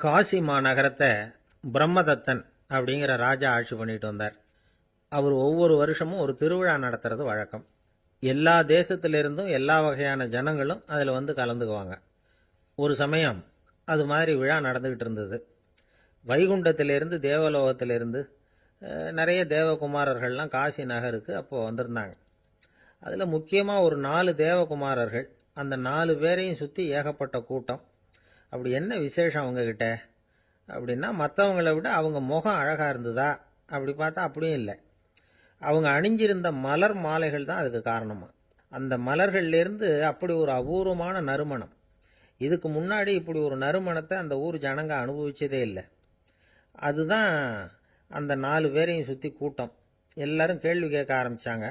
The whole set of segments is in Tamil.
காசி மாநகரத்தை பிரம்மதத்தன் அப்படிங்கிற ராஜா ஆட்சி பண்ணிட்டு வந்தார். அவர் ஒவ்வொரு வருஷமும் ஒரு திருவிழா நடத்துறது வழக்கம். எல்லா தேசத்திலிருந்தும் எல்லா வகையான ஜனங்களும் அதில் வந்து கலந்துக்குவாங்க. ஒரு சமயம் அது மாதிரி விழா நடந்துகிட்டு இருந்தது. வைகுண்டத்திலிருந்து தேவலோகத்திலிருந்து நிறைய தேவகுமாரர்கள்லாம் காசி நகருக்கு அப்போது வந்திருந்தாங்க. அதில் முக்கியமாக ஒரு 4 தேவகுமாரர்கள், அந்த 4 பேரையும் சுற்றி ஏகப்பட்ட கூட்டம். அப்படி என்ன விசேஷம் அவங்கக்கிட்ட அப்படின்னா, மற்றவங்களை விட அவங்க முகம் அழகாக இருந்ததா அப்படி பார்த்தா அப்படியும் இல்லை. அவங்க அணிஞ்சிருந்த மலர் மாலைகள் தான் அதுக்கு காரணமா. அந்த மலர்கள்லேருந்து அப்படி ஒரு அபூர்வமான நறுமணம். இதுக்கு முன்னாடி இப்படி ஒரு நறுமணத்தை அந்த ஊர் ஜனங்க அனுபவிச்சதே இல்லை. அதுதான் அந்த 4 பேரையும் சுற்றி கூட்டம். எல்லாரும் கேள்வி கேட்க ஆரம்பித்தாங்க.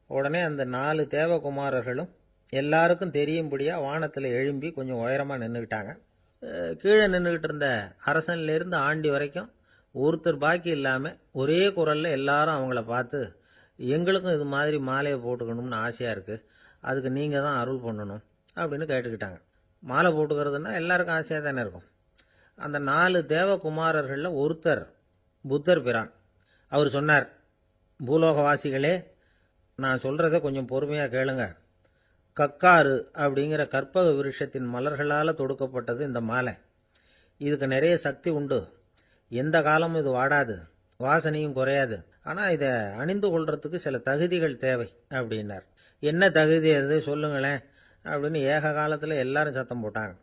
உடனே அந்த 4 தேவகுமாரர்களும் எல்லாருக்கும் தெரியும்படியாக வானத்தில் எழும்பி கொஞ்சம் உயரமாக நின்றுக்கிட்டாங்க. கீழே நின்றுக்கிட்டு இருந்த அரசன்லேருந்து ஆண்டி வரைக்கும் ஒருத்தர் பாக்கி இல்லாமல் ஒரே குரலில் எல்லாரும் அவங்கள பார்த்து, எங்களுக்கும் இது மாதிரி மாலையை போட்டுக்கணும்னு ஆசையாக இருக்குது, அதுக்கு நீங்கள் தான் அருள் பண்ணணும் அப்படின்னு கேட்டுக்கிட்டாங்க. மாலை போட்டுக்கிறதுனா எல்லாருக்கும் ஆசையாக தானே இருக்கும். அந்த 4 தேவகுமாரர்களில் ஒருத்தர் புத்தர் பிரான். அவர் சொன்னார், பூலோகவாசிகளே, நான் சொல்கிறத கொஞ்சம் பொறுமையாக கேளுங்க. கக்காரு அப்படிங்கிற கற்பக விருஷத்தின் மலர்களால் தொடுக்கப்பட்டது இந்த மாலை. இதுக்கு நிறைய சக்தி உண்டு. எந்த காலமும் இது வாடாது, வாசனையும் குறையாது. ஆனால் இதை அணிந்து கொள்றதுக்கு சில தகுதிகள் தேவை அப்படின்னார். என்ன தகுதி அது சொல்லுங்களேன் அப்படின்னு ஏக காலத்தில் எல்லாரும் சத்தம் போட்டாங்க.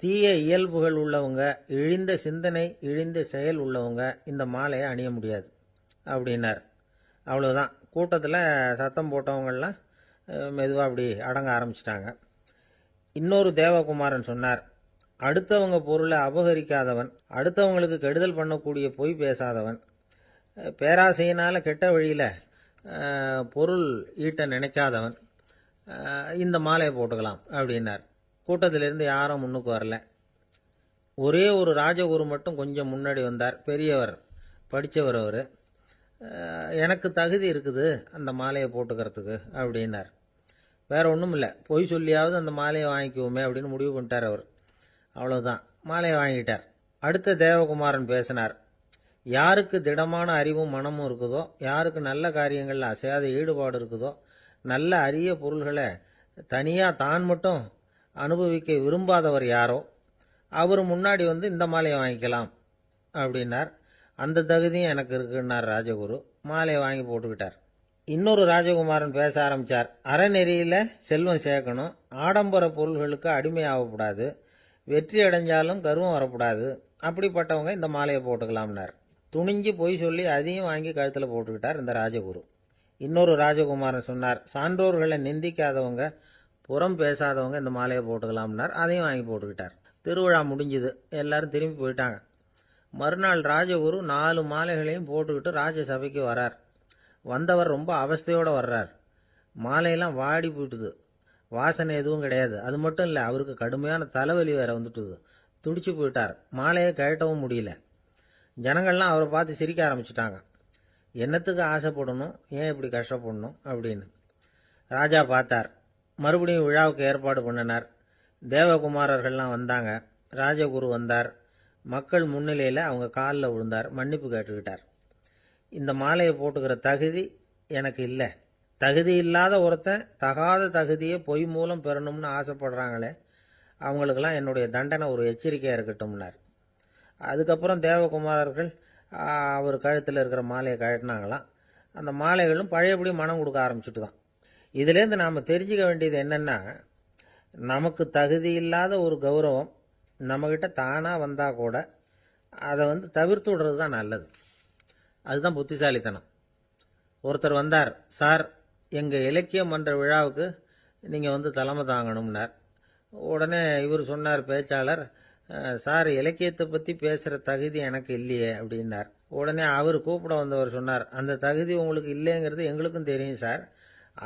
தீய இயல்புகள் உள்ளவங்க, இழிந்த சிந்தனை, இழிந்த செயல் உள்ளவங்க இந்த மாலையை அணிய முடியாது அப்படின்னார். அவ்வளோதான். கூட்டத்தில் சத்தம் போட்டவங்கள்லாம் மெதுவாக அப்படி அடங்க ஆரம்பிச்சிட்டாங்க. இன்னொரு தேவகுமாரன் சொன்னார், அடுத்தவங்க பொருளை அபகரிக்காதவன், அடுத்தவங்களுக்கு கெடுதல் பண்ணக்கூடிய பொய் பேசாதவன், பேராசையினால் கெட்ட வழியில் பொருள் ஈட்ட நினைக்காதவன் இந்த மாலையை போட்டுக்கலாம் அப்படின்னார். கூட்டத்திலிருந்து யாரும் முன்னுக்கு வரல. ஒரே ஒரு ராஜகுரு மட்டும் கொஞ்சம் முன்னாடி வந்தார். பெரியவர், படித்தவர். அவர், எனக்கு தகுதி இருக்குது அந்த மாலையை போட்டுக்கிறதுக்கு அப்படின்னார். வேற ஒன்றும் இல்லை, பொய் சொல்லியாவது அந்த மாலையை வாங்கிக்குவோமே அப்படின்னு முடிவு பண்ணிட்டார் அவர். அவ்வளோதான், மாலையை வாங்கிட்டார். அடுத்த தேவகுமாரன் பேசினார். யாருக்கு திடமான அறிவும் மனமும் இருக்குதோ, யாருக்கு நல்ல காரியங்களில் அசையாத ஈடுபாடு இருக்குதோ, நல்ல அரிய பொருள்களை தனியாக தான் மட்டும் அனுபவிக்க விரும்பாதவர் யாரோ அவர் முன்னாடி வந்து இந்த மாலையை வாங்கிக்கலாம் அப்படின்னார். அந்த தகுதியும் எனக்கு இருக்குன்னார் ராஜகுரு. மாலையை வாங்கி போட்டுக்கிட்டார். இன்னொரு ராஜகுமாரன் பேச ஆரம்பித்தார். அறநெறியில் செல்வம் சேர்க்கணும், ஆடம்பர பொருள்களுக்கு அடிமையாகக்கூடாது, வெற்றி அடைஞ்சாலும் கர்வம் வரக்கூடாது, அப்படிப்பட்டவங்க இந்த மாலையை போட்டுக்கலாம்னார். துணிஞ்சு பொய் சொல்லி அதையும் வாங்கி கழுத்தில் போட்டுக்கிட்டார் இந்த ராஜகுரு. இன்னொரு ராஜகுமாரன் சொன்னார், சான்றோர்களை நிந்திக்காதவங்க, புறம் பேசாதவங்க இந்த மாலையை போட்டுக்கலாம்னார். அதையும் வாங்கி போட்டுக்கிட்டார். திருவிழா முடிஞ்சுது, எல்லாரும் திரும்பி போயிட்டாங்க. மறுநாள் ராஜகுரு 4 மாலைகளையும் போட்டுக்கிட்டு ராஜசபைக்கு வரார். வந்தவர் ரொம்ப அவஸ்தையோடு வர்றார். மாலையெல்லாம் வாடி போயிட்டுது, வாசனை எதுவும் கிடையாது. அது மட்டும் இல்லை, அவருக்கு கடுமையான தலைவலி வேற வந்துட்டுது. துடிச்சு போயிட்டார். மாலையை கழட்டவும் முடியல. ஜனங்கள்லாம் அவரை பார்த்து சிரிக்க ஆரம்பிச்சிட்டாங்க. என்னத்துக்கு ஆசைப்படணும், ஏன் இப்படி கஷ்டப்படணும் அப்படின்னு. ராஜா பார்த்தார். மறுபடியும் விழாவுக்கு ஏற்பாடு பண்ணினார். தேவகுமாரர்கள்லாம் வந்தாங்க. ராஜகுரு வந்தார். மக்கள் முன்னிலையில் அவங்க காலில் விழுந்தார், மன்னிப்பு கேட்டுக்கிட்டார். இந்த மாலையை போட்டுக்கிற தகுதி எனக்கு இல்லை. தகுதி இல்லாத ஒருத்தன் தகாத தகுதியை பொய் மூலம் பெறணும்னு ஆசைப்படுறாங்களே, அவங்களுக்கெல்லாம் என்னுடைய தண்டனை ஒரு எச்சரிக்கையாக இருக்கட்டும்னார். அதுக்கப்புறம் தேவகுமாரர்கள் அவர் கழுத்தில் இருக்கிற மாலையை கழட்டினாங்களாம். அந்த மாலைகளும் பழையபடி மனம் கொடுக்க ஆரம்பிச்சுட்டு தான். இதுலேருந்து நாம் தெரிஞ்சுக்க வேண்டியது என்னென்னா, நமக்கு தகுதி இல்லாத ஒரு கௌரவம் நம்மக்கிட்ட தானாக வந்தால் கூட அதை தவிர்த்து விடுறது தான் நல்லது. அதுதான் புத்திசாலித்தனம். ஒருத்தர் வந்தார். சார், எங்கள் இலக்கிய மன்ற விழாவுக்கு நீங்கள் தலைமை தாங்கணும்னார். உடனே இவர் சொன்னார், பேச்சாளர், சார், இலக்கியத்தை பற்றி பேசுகிற தகுதி எனக்கு இல்லையே அப்படின்னார். உடனே அவர் கூப்பிட வந்தவர் சொன்னார், அந்த தகுதி உங்களுக்கு இல்லைங்கிறது எங்களுக்கும் தெரியும் சார்,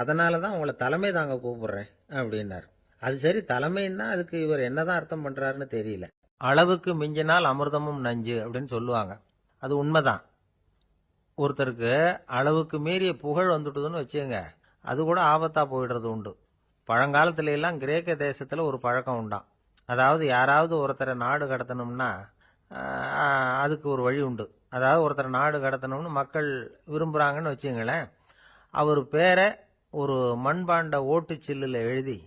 அதனால தான் உங்களை தலைமை தாங்க கூப்பிடுறேன் அப்படின்னார். அது சரி, தலைமைன்னா அதுக்கு இவர் என்னதான் அர்த்தம் பண்ணுறாருன்னு தெரியல. அளவுக்கு மிஞ்சினால் அமிர்தமும் நஞ்சு அப்படின்னு சொல்லுவாங்க. அது உண்மைதான். ஒருத்தருக்கு அளவுக்கு மீறிய புகழ் வந்துட்டுதுன்னு வச்சுங்க, அது கூட ஆபத்தாக போயிடுறது உண்டு. பழங்காலத்துல எல்லாம் கிரேக்க தேசத்தில் ஒரு பழக்கம் உண்டாம். அதாவது யாராவது ஒருத்தரை நாடு கடத்தணும்னா அதுக்கு ஒரு வழி உண்டு. அதாவது ஒருத்தரை நாடு கடத்தணும்னு மக்கள் விரும்புகிறாங்கன்னு வச்சுங்களேன், அவர் பேரை ஒரு மண்பாண்ட ஓட்டுச்சில்லில் எழுதி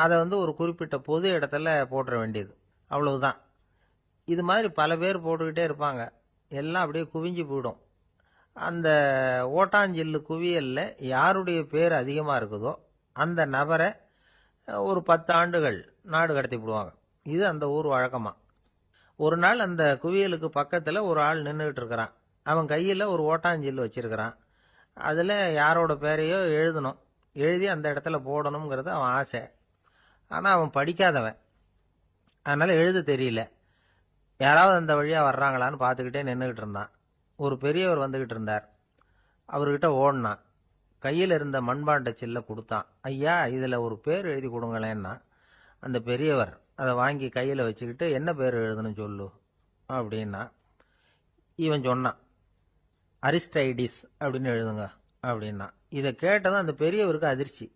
அதை ஒரு குறிப்பிட்ட பொது இடத்துல போட்டுற வேண்டியது, அவ்வளவுதான். இது மாதிரி பல பேர் போட்டுக்கிட்டே இருப்பாங்க, எல்லாம் அப்படியே குவிஞ்சு போயிடும். அந்த ஓட்டாஞ்சில்லு குவியலில் யாருடைய பேர் அதிகமாக இருக்குதோ அந்த நபரை ஒரு 10 ஆண்டுகள் நாடு கடத்தி விடுவாங்க. இது அந்த ஊர் வழக்கமாக. ஒரு நாள் அந்த குவியலுக்கு பக்கத்தில் ஒரு ஆள் நின்றுக்கிட்டு இருக்கிறான். அவன் கையில் ஒரு ஓட்டாஞ்சில்லு வச்சிருக்கிறான். அதில் யாரோட பேரையோ எழுதணும், எழுதி அந்த இடத்துல போடணுங்கிறது அவன் ஆசை. ஆனால் அவன் படிக்காதவன், அதனால் எழுத தெரியல. யாராவது அந்த வழியாக வர்றாங்களான்னு பார்த்துக்கிட்டே நின்றுக்கிட்டு இருந்தான். ஒரு பெரியவர் வந்துக்கிட்டு இருந்தார். அவர்கிட்ட ஓடினான். கையில் இருந்த மண்பாண்ட சில்லை கொடுத்தான். ஐயா, இதில் ஒரு பேர் எழுதி கொடுங்களேன்னா. அந்த பெரியவர் அதை வாங்கி கையில் வச்சுக்கிட்டு, என்ன பேர் எழுதணும் சொல்லு அப்படின்னா. இவன் சொன்னான், அரிஸ்டைடிஸ் அப்படின்னு எழுதுங்க அப்படின்னா. இதை கேட்டதும் அந்த பெரியவருக்கு அதிர்ச்சி.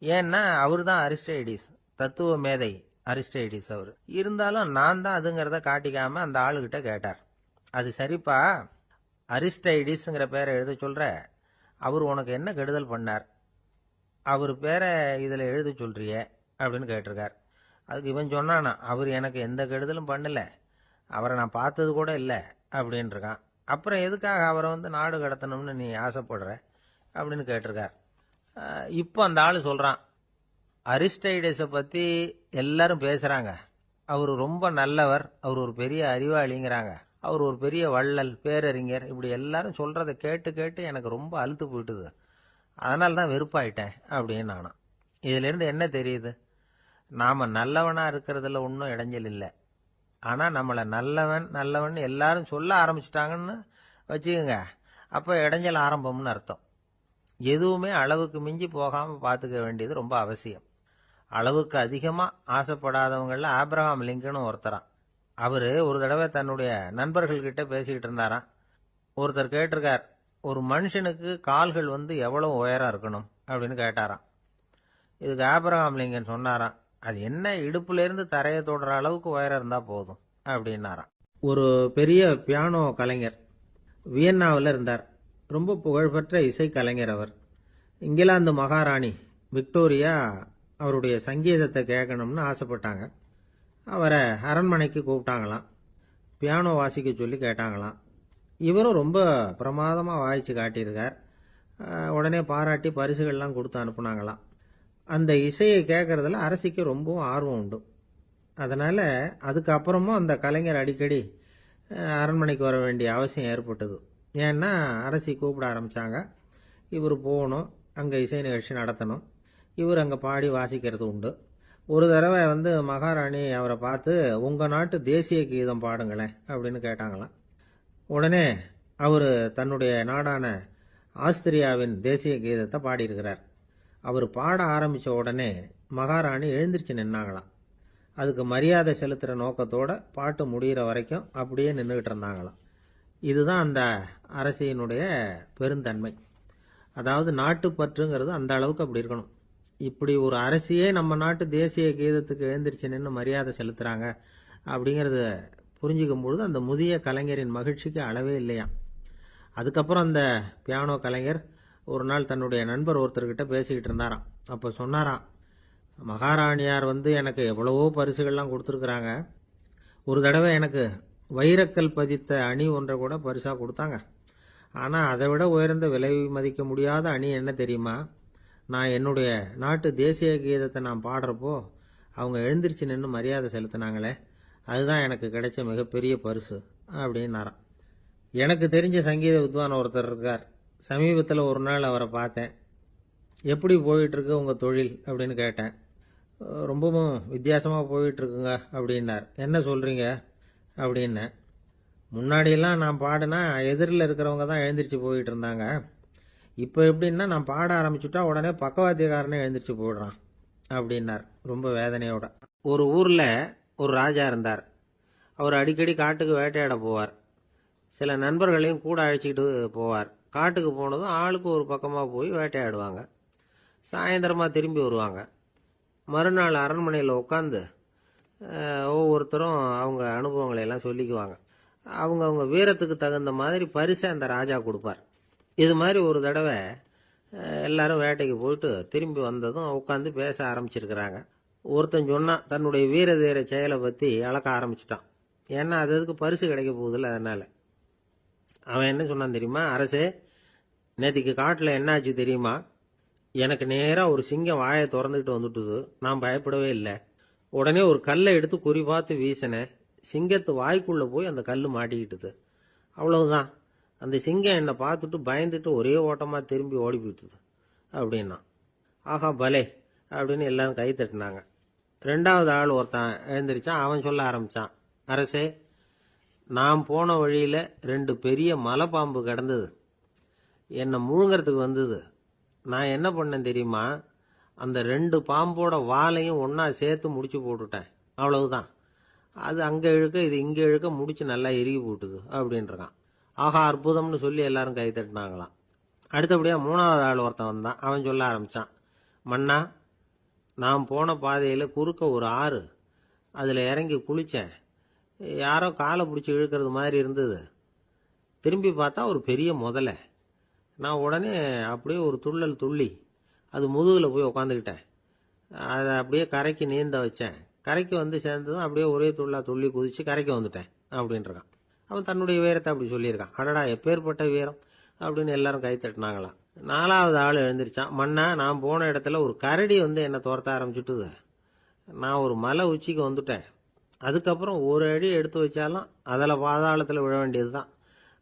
ஏன்னா அவர் தான் அரிஸ்டைடிஸ், தத்துவ மேதை அரிஸ்டைடிஸ் அவர். இருந்தாலும் நான் தான் அதுங்கிறத காட்டிக்காம அந்த ஆளுகிட்ட கேட்டார். அது சரிப்பா, அரிஸ்டைடிஸ்ங்கிற பேரை எழுத சொல்ற, அவர் உனக்கு என்ன கெடுதல் பண்ணார்? அவர் பேரை இதில் எழுத சொல்றியே அப்படின்னு கேட்டிருக்கார். அதுக்கு இவன் சொன்னானா, அவர் எனக்கு எந்த கெடுதலும் பண்ணல, அவரை நான் பார்த்தது கூட இல்லை அப்படின்ட்டுருக்கான். அப்புறம் எதுக்காக அவரை நாடு கடத்தணும்னு நீ ஆசைப்படுற அப்படின்னு கேட்டிருக்கார். இப்போ அந்த ஆள் சொல்கிறான், அரிஸ்டைடஸை பற்றி எல்லாரும் பேசுகிறாங்க, அவர் ரொம்ப நல்லவர், அவர் ஒரு பெரிய அறிவாளிங்கிறாங்க, அவர் ஒரு பெரிய வள்ளல், பேரறிஞர், இப்படி எல்லாரும் சொல்கிறத கேட்டு கேட்டு எனக்கு ரொம்ப அலுத்து போயிட்டுது, அதனால தான் வெறுப்பாயிட்டேன் அப்படின்னு நானும். இதிலேருந்து என்ன தெரியுது? நாம் நல்லவனாக இருக்கிறதுல ஒன்றும் இடைஞ்சல் இல்லை. ஆனால் நம்மளை நல்லவன் நல்லவன் எல்லாரும் சொல்ல ஆரம்பிச்சிட்டாங்கன்னு வச்சுக்கோங்க, அப்போ இடைஞ்சல் ஆரம்பம்னு அர்த்தம். எதுவுமே அளவுக்கு மிஞ்சி போகாமல் பார்த்துக்க வேண்டியது ரொம்ப அவசியம். அளவுக்கு அதிகமாக ஆசைப்படாதவங்களில் ஆப்ரஹாம் லிங்கனும் ஒருத்தரான். அவர் ஒரு தடவை தன்னுடைய நண்பர்கள்கிட்ட பேசிக்கிட்டு இருந்தாராம். ஒருத்தர் கேட்டிருக்கார், ஒரு மனுஷனுக்கு கால்கள் எவ்வளோ உயரம் இருக்கணும் அப்படின்னு கேட்டாராம். இதுக்கு ஆப்ரஹாம் லிங்கன் சொன்னாராம், அது என்ன, இடுப்புலேருந்து தரையை தொடுற அளவுக்கு உயரம் இருந்தால் போதும் அப்படின்னாராம். ஒரு பெரிய பியானோ கலைஞர் வியன்னாவில் இருந்தார். ரொம்ப புகழ்பெற்ற இசை கலைஞர் அவர். இங்கிலாந்து மகாராணி விக்டோரியா அவருடைய சங்கீதத்தை கேட்கணும்னு ஆசைப்பட்டாங்க. அவரை அரண்மனைக்கு கூப்பிட்டாங்களாம். பியானோ வாசிக்க சொல்லி கேட்டாங்களாம். இவரும் ரொம்ப பிரமாதமாக வாய்ச்சி காட்டியிருக்கார். உடனே பாராட்டி பரிசுகள்லாம் கொடுத்து அனுப்புனாங்களாம். அந்த இசையை கேட்கறதுல அரசிக்கு ரொம்பவும் ஆர்வம் உண்டு. அதனால் அதுக்கப்புறமும் அந்த கலைஞர் அடிக்கடி அரண்மனைக்கு வர வேண்டிய அவசியம் ஏற்பட்டது. ஏன்னா அரசி கூப்பிட ஆரம்பித்தாங்க. இவர் போகணும், அங்கே இசை நிகழ்ச்சி நடத்தணும். இவர் அங்கே பாடி வாசிக்கிறது உண்டு. ஒரு தடவை மகாராணி அவரை பார்த்து, உங்கள் நாட்டு தேசிய கீதம் பாடுங்களேன் அப்படின்னு கேட்டாங்களாம். உடனே அவர் தன்னுடைய நாடான ஆஸ்திரியாவின் தேசிய கீதத்தை பாடியிருக்கிறார். அவர் பாட ஆரம்பித்த உடனே மகாராணி எழுந்திரிச்சு நின்னாங்களாம். அதுக்கு மரியாதை செலுத்துகிற நோக்கத்தோடு பாட்டு முடிகிற வரைக்கும் அப்படியே நின்றுக்கிட்டு இருந்தாங்களாம். இதுதான் அந்த அரசியினுடைய பெருந்தன்மை. அதாவது நாட்டுப்பற்றுங்கிறது அந்த அளவுக்கு அப்படி இருக்கணும். இப்படி ஒரு அரசியே நம்ம நாட்டு தேசிய கீதத்துக்கு எழுந்திரிச்சு நின்று மரியாதை செலுத்துகிறாங்க அப்படிங்கிறத புரிஞ்சிக்கும் பொழுது அந்த முதிய கலைஞரின் மகிழ்ச்சிக்கு அளவே இல்லையாம். அதுக்கப்புறம் அந்த பியானோ கலைஞர் ஒரு நாள் தன்னுடைய நண்பர் ஒருத்தர்கிட்ட பேசிக்கிட்டு இருந்தாராம். அப்போ சொன்னாராம், மகாராணியார் எனக்கு எவ்வளவோ பரிசுகள்லாம் கொடுத்துருக்குறாங்க. ஒரு தடவை எனக்கு வைரக்கல் பதித்த அணி ஒன்றை கூட பரிசாக கொடுத்தாங்க. ஆனால் அதை விட உயர்ந்த விலை மதிக்க முடியாத அணி என்ன தெரியுமா? நான் என்னுடைய நாட்டு தேசிய கீதத்தை நான் பாடுறப்போ அவங்க எழுந்திரிச்சு நின்று மரியாதை செலுத்தினாங்களே, அதுதான் எனக்கு கிடைச்ச மிகப்பெரிய பரிசு அப்படின்னாராம். எனக்கு தெரிஞ்ச சங்கீத வித்வான் ஒருத்தர் இருக்கார். சமீபத்தில் ஒரு நாள் அவரை பார்த்தேன். எப்படி போயிட்டுருக்கு உங்கள் தொழில் அப்படின்னு கேட்டேன். ரொம்பவும் வித்தியாசமாக போயிட்டுருக்குங்க அப்படின்னார். என்ன சொல்கிறீங்க அப்படின்னு. முன்னாடியெல்லாம் நான் பாடினா எதிரில் இருக்கிறவங்க தான் எழுந்திரிச்சு போயிட்டு இருந்தாங்க. இப்போ எப்படின்னா நான் பாட ஆரம்பிச்சுட்டா உடனே பக்கவாத்தியக்காரனே எழுந்திரிச்சு போயிடுறான் அப்படின்னார் ரொம்ப வேதனையோட. ஒரு ஊரில் ஒரு ராஜா இருந்தார். அவர் அடிக்கடி காட்டுக்கு வேட்டையாட போவார். சில நண்பர்களையும் கூட அழைச்சிக்கிட்டு போவார். காட்டுக்கு போனதும் ஆளுக்கு ஒரு பக்கமாக போய் வேட்டையாடுவாங்க. சாயந்தரமாக திரும்பி வருவாங்க. மறுநாள் அரண்மனையில் உட்காந்து ஒவ்வொருத்தரும் அவங்க அனுபவங்களை எல்லாம் சொல்லிக்குவாங்க. அவங்க வீரத்துக்கு தகுந்த மாதிரி பரிசை அந்த ராஜா கொடுப்பார். இது மாதிரி ஒரு தடவை எல்லாரும் வேட்டைக்கு போயிட்டு திரும்பி வந்ததும் உட்காந்து பேச ஆரம்பிச்சிருக்கிறாங்க. ஒருத்தன் சொன்னான், தன்னுடைய வீர தீர செயலை பற்றி அளக்க ஆரம்பிச்சிட்டான். ஏன்னா அதுக்கு பரிசு கிடைக்க போகுதில்ல, அதனால. அவன் என்ன சொன்னான் தெரியுமா? அரசே, நேற்றுக்கு காட்டில் என்னாச்சு தெரியுமா? எனக்கு நேராக ஒரு சிங்கம் வாயை திறந்துக்கிட்டு வந்துட்டுது. நான் பயப்படவே இல்லை. உடனே ஒரு கல்லை எடுத்து குறி பார்த்து வீசினேன். சிங்கத்து வாய்க்குள்ளே போய் அந்த கல் மாட்டிக்கிட்டுது. அவ்வளவுதான். அந்த சிங்கம் என்னை பார்த்துட்டு பயந்துட்டு ஒரே ஓட்டமாக திரும்பி ஓடி போயிட்டுது அப்படின்னா. ஆஹா பலே அப்படின்னு எல்லாரும் கை தட்டினாங்க. ரெண்டாவது ஆள் ஒருத்தன் எழுந்திரிச்சான். அவன் சொல்ல ஆரம்பித்தான், அரசே, நான் போன வழியில் 2 பெரிய மலைப்பாம்பு கிடந்தது. என்னை முழுங்கிறதுக்கு வந்தது. நான் என்ன பண்ணேன் தெரியுமா? அந்த 2 பாம்போட வாலையும் ஒன்றா சேர்த்து முடிச்சு போட்டுட்டேன். அவ்வளவுதான். அது அங்கே இழுக்க இது இங்கே இழுக்க முடிச்சு நல்லா இறுகி போட்டுது அப்படின்றான். ஆஹா அற்புதம்னு சொல்லி எல்லாரும் கை தட்டினாங்களாம். அடுத்தபடியாக 3வது ஆள் ஒருத்தன் வந்தான். அவன் சொல்ல ஆரம்பித்தான், மன்னா, நான் போன பாதையில் குறுக்க ஒரு ஆறு. அதில் இறங்கி குளித்தேன். யாரோ காலை பிடிச்சி இழுக்கிறது மாதிரி இருந்தது. திரும்பி பார்த்தா ஒரு பெரிய முதலை. நான் உடனே அப்படியே ஒரு துள்ளல் துள்ளி அது முதுகில் போய் உக்காந்துக்கிட்டேன். அதை அப்படியே கரைக்கு நீந்த வச்சேன். கரைக்கு வந்து சேர்ந்ததும் அப்படியே ஒரே துள்ளி குதிச்சு கரைக்கு வந்துட்டேன் அப்படின்றான். அவன் தன்னுடைய வீரத்தை அப்படி சொல்லியிருக்கான். அடடா எப்பேற்பட்ட வீரம் அப்படின்னு எல்லாரும் கை தட்டினாங்களாம். 4வது ஆள் எழுந்திரிச்சான். மன்னா, நான் போன இடத்துல ஒரு கரடி வந்து என்னை துரத்த ஆரம்பிச்சுட்டுது. நான் ஒரு மலை உச்சிக்கு வந்துட்டேன். அதுக்கப்புறம் ஒரு அடி எடுத்து வச்சாலும் அதில் பாதாளத்தில் விழ வேண்டியது தான்.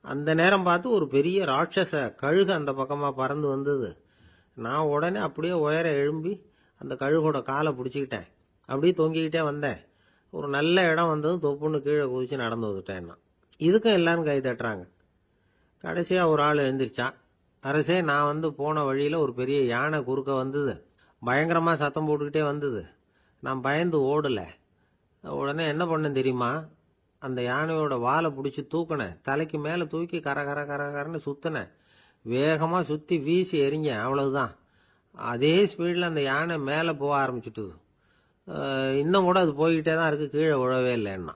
அந்த நேரம் பார்த்து ஒரு பெரிய ராட்சச கழுகு அந்த பக்கமாக பறந்து வந்தது. நான் உடனே அப்படியே உயர எழும்பி அந்த கழுகோட காலை பிடிச்சிக்கிட்டேன். அப்படியே தொங்கிக்கிட்டே வந்தேன். ஒரு நல்ல இடம் வந்ததும் தொப்புன்னு கீழே குதிச்சு நடந்து வந்துட்டேன். இதுக்கும் எல்லாரும் கை தட்டுறாங்க. கடைசியாக ஒரு ஆள் எழுந்திரிச்சான். அரசே, நான் வந்து போன வழியில் ஒரு பெரிய யானை குறுக்க வந்தது. பயங்கரமாக சத்தம் போட்டுக்கிட்டே வந்தது. நான் பயந்து ஓடலை. உடனே என்ன பண்ணேன் தெரியுமா? அந்த யானையோட வாலை பிடிச்சி தூக்கினேன். தலைக்கு மேலே தூக்கி கர கர கர கரன்னு சுற்றினேன். வேகமாக சுற்றி வீசி எறிஞ்சேன். அவ்வளவுதான். அதே ஸ்பீடில் அந்த யானை மேலே போக ஆரம்பிச்சுட்டுது. இன்னும் கூட அது போய்கிட்டே தான் இருக்குது, கீழே விழவே இல்லைன்னா.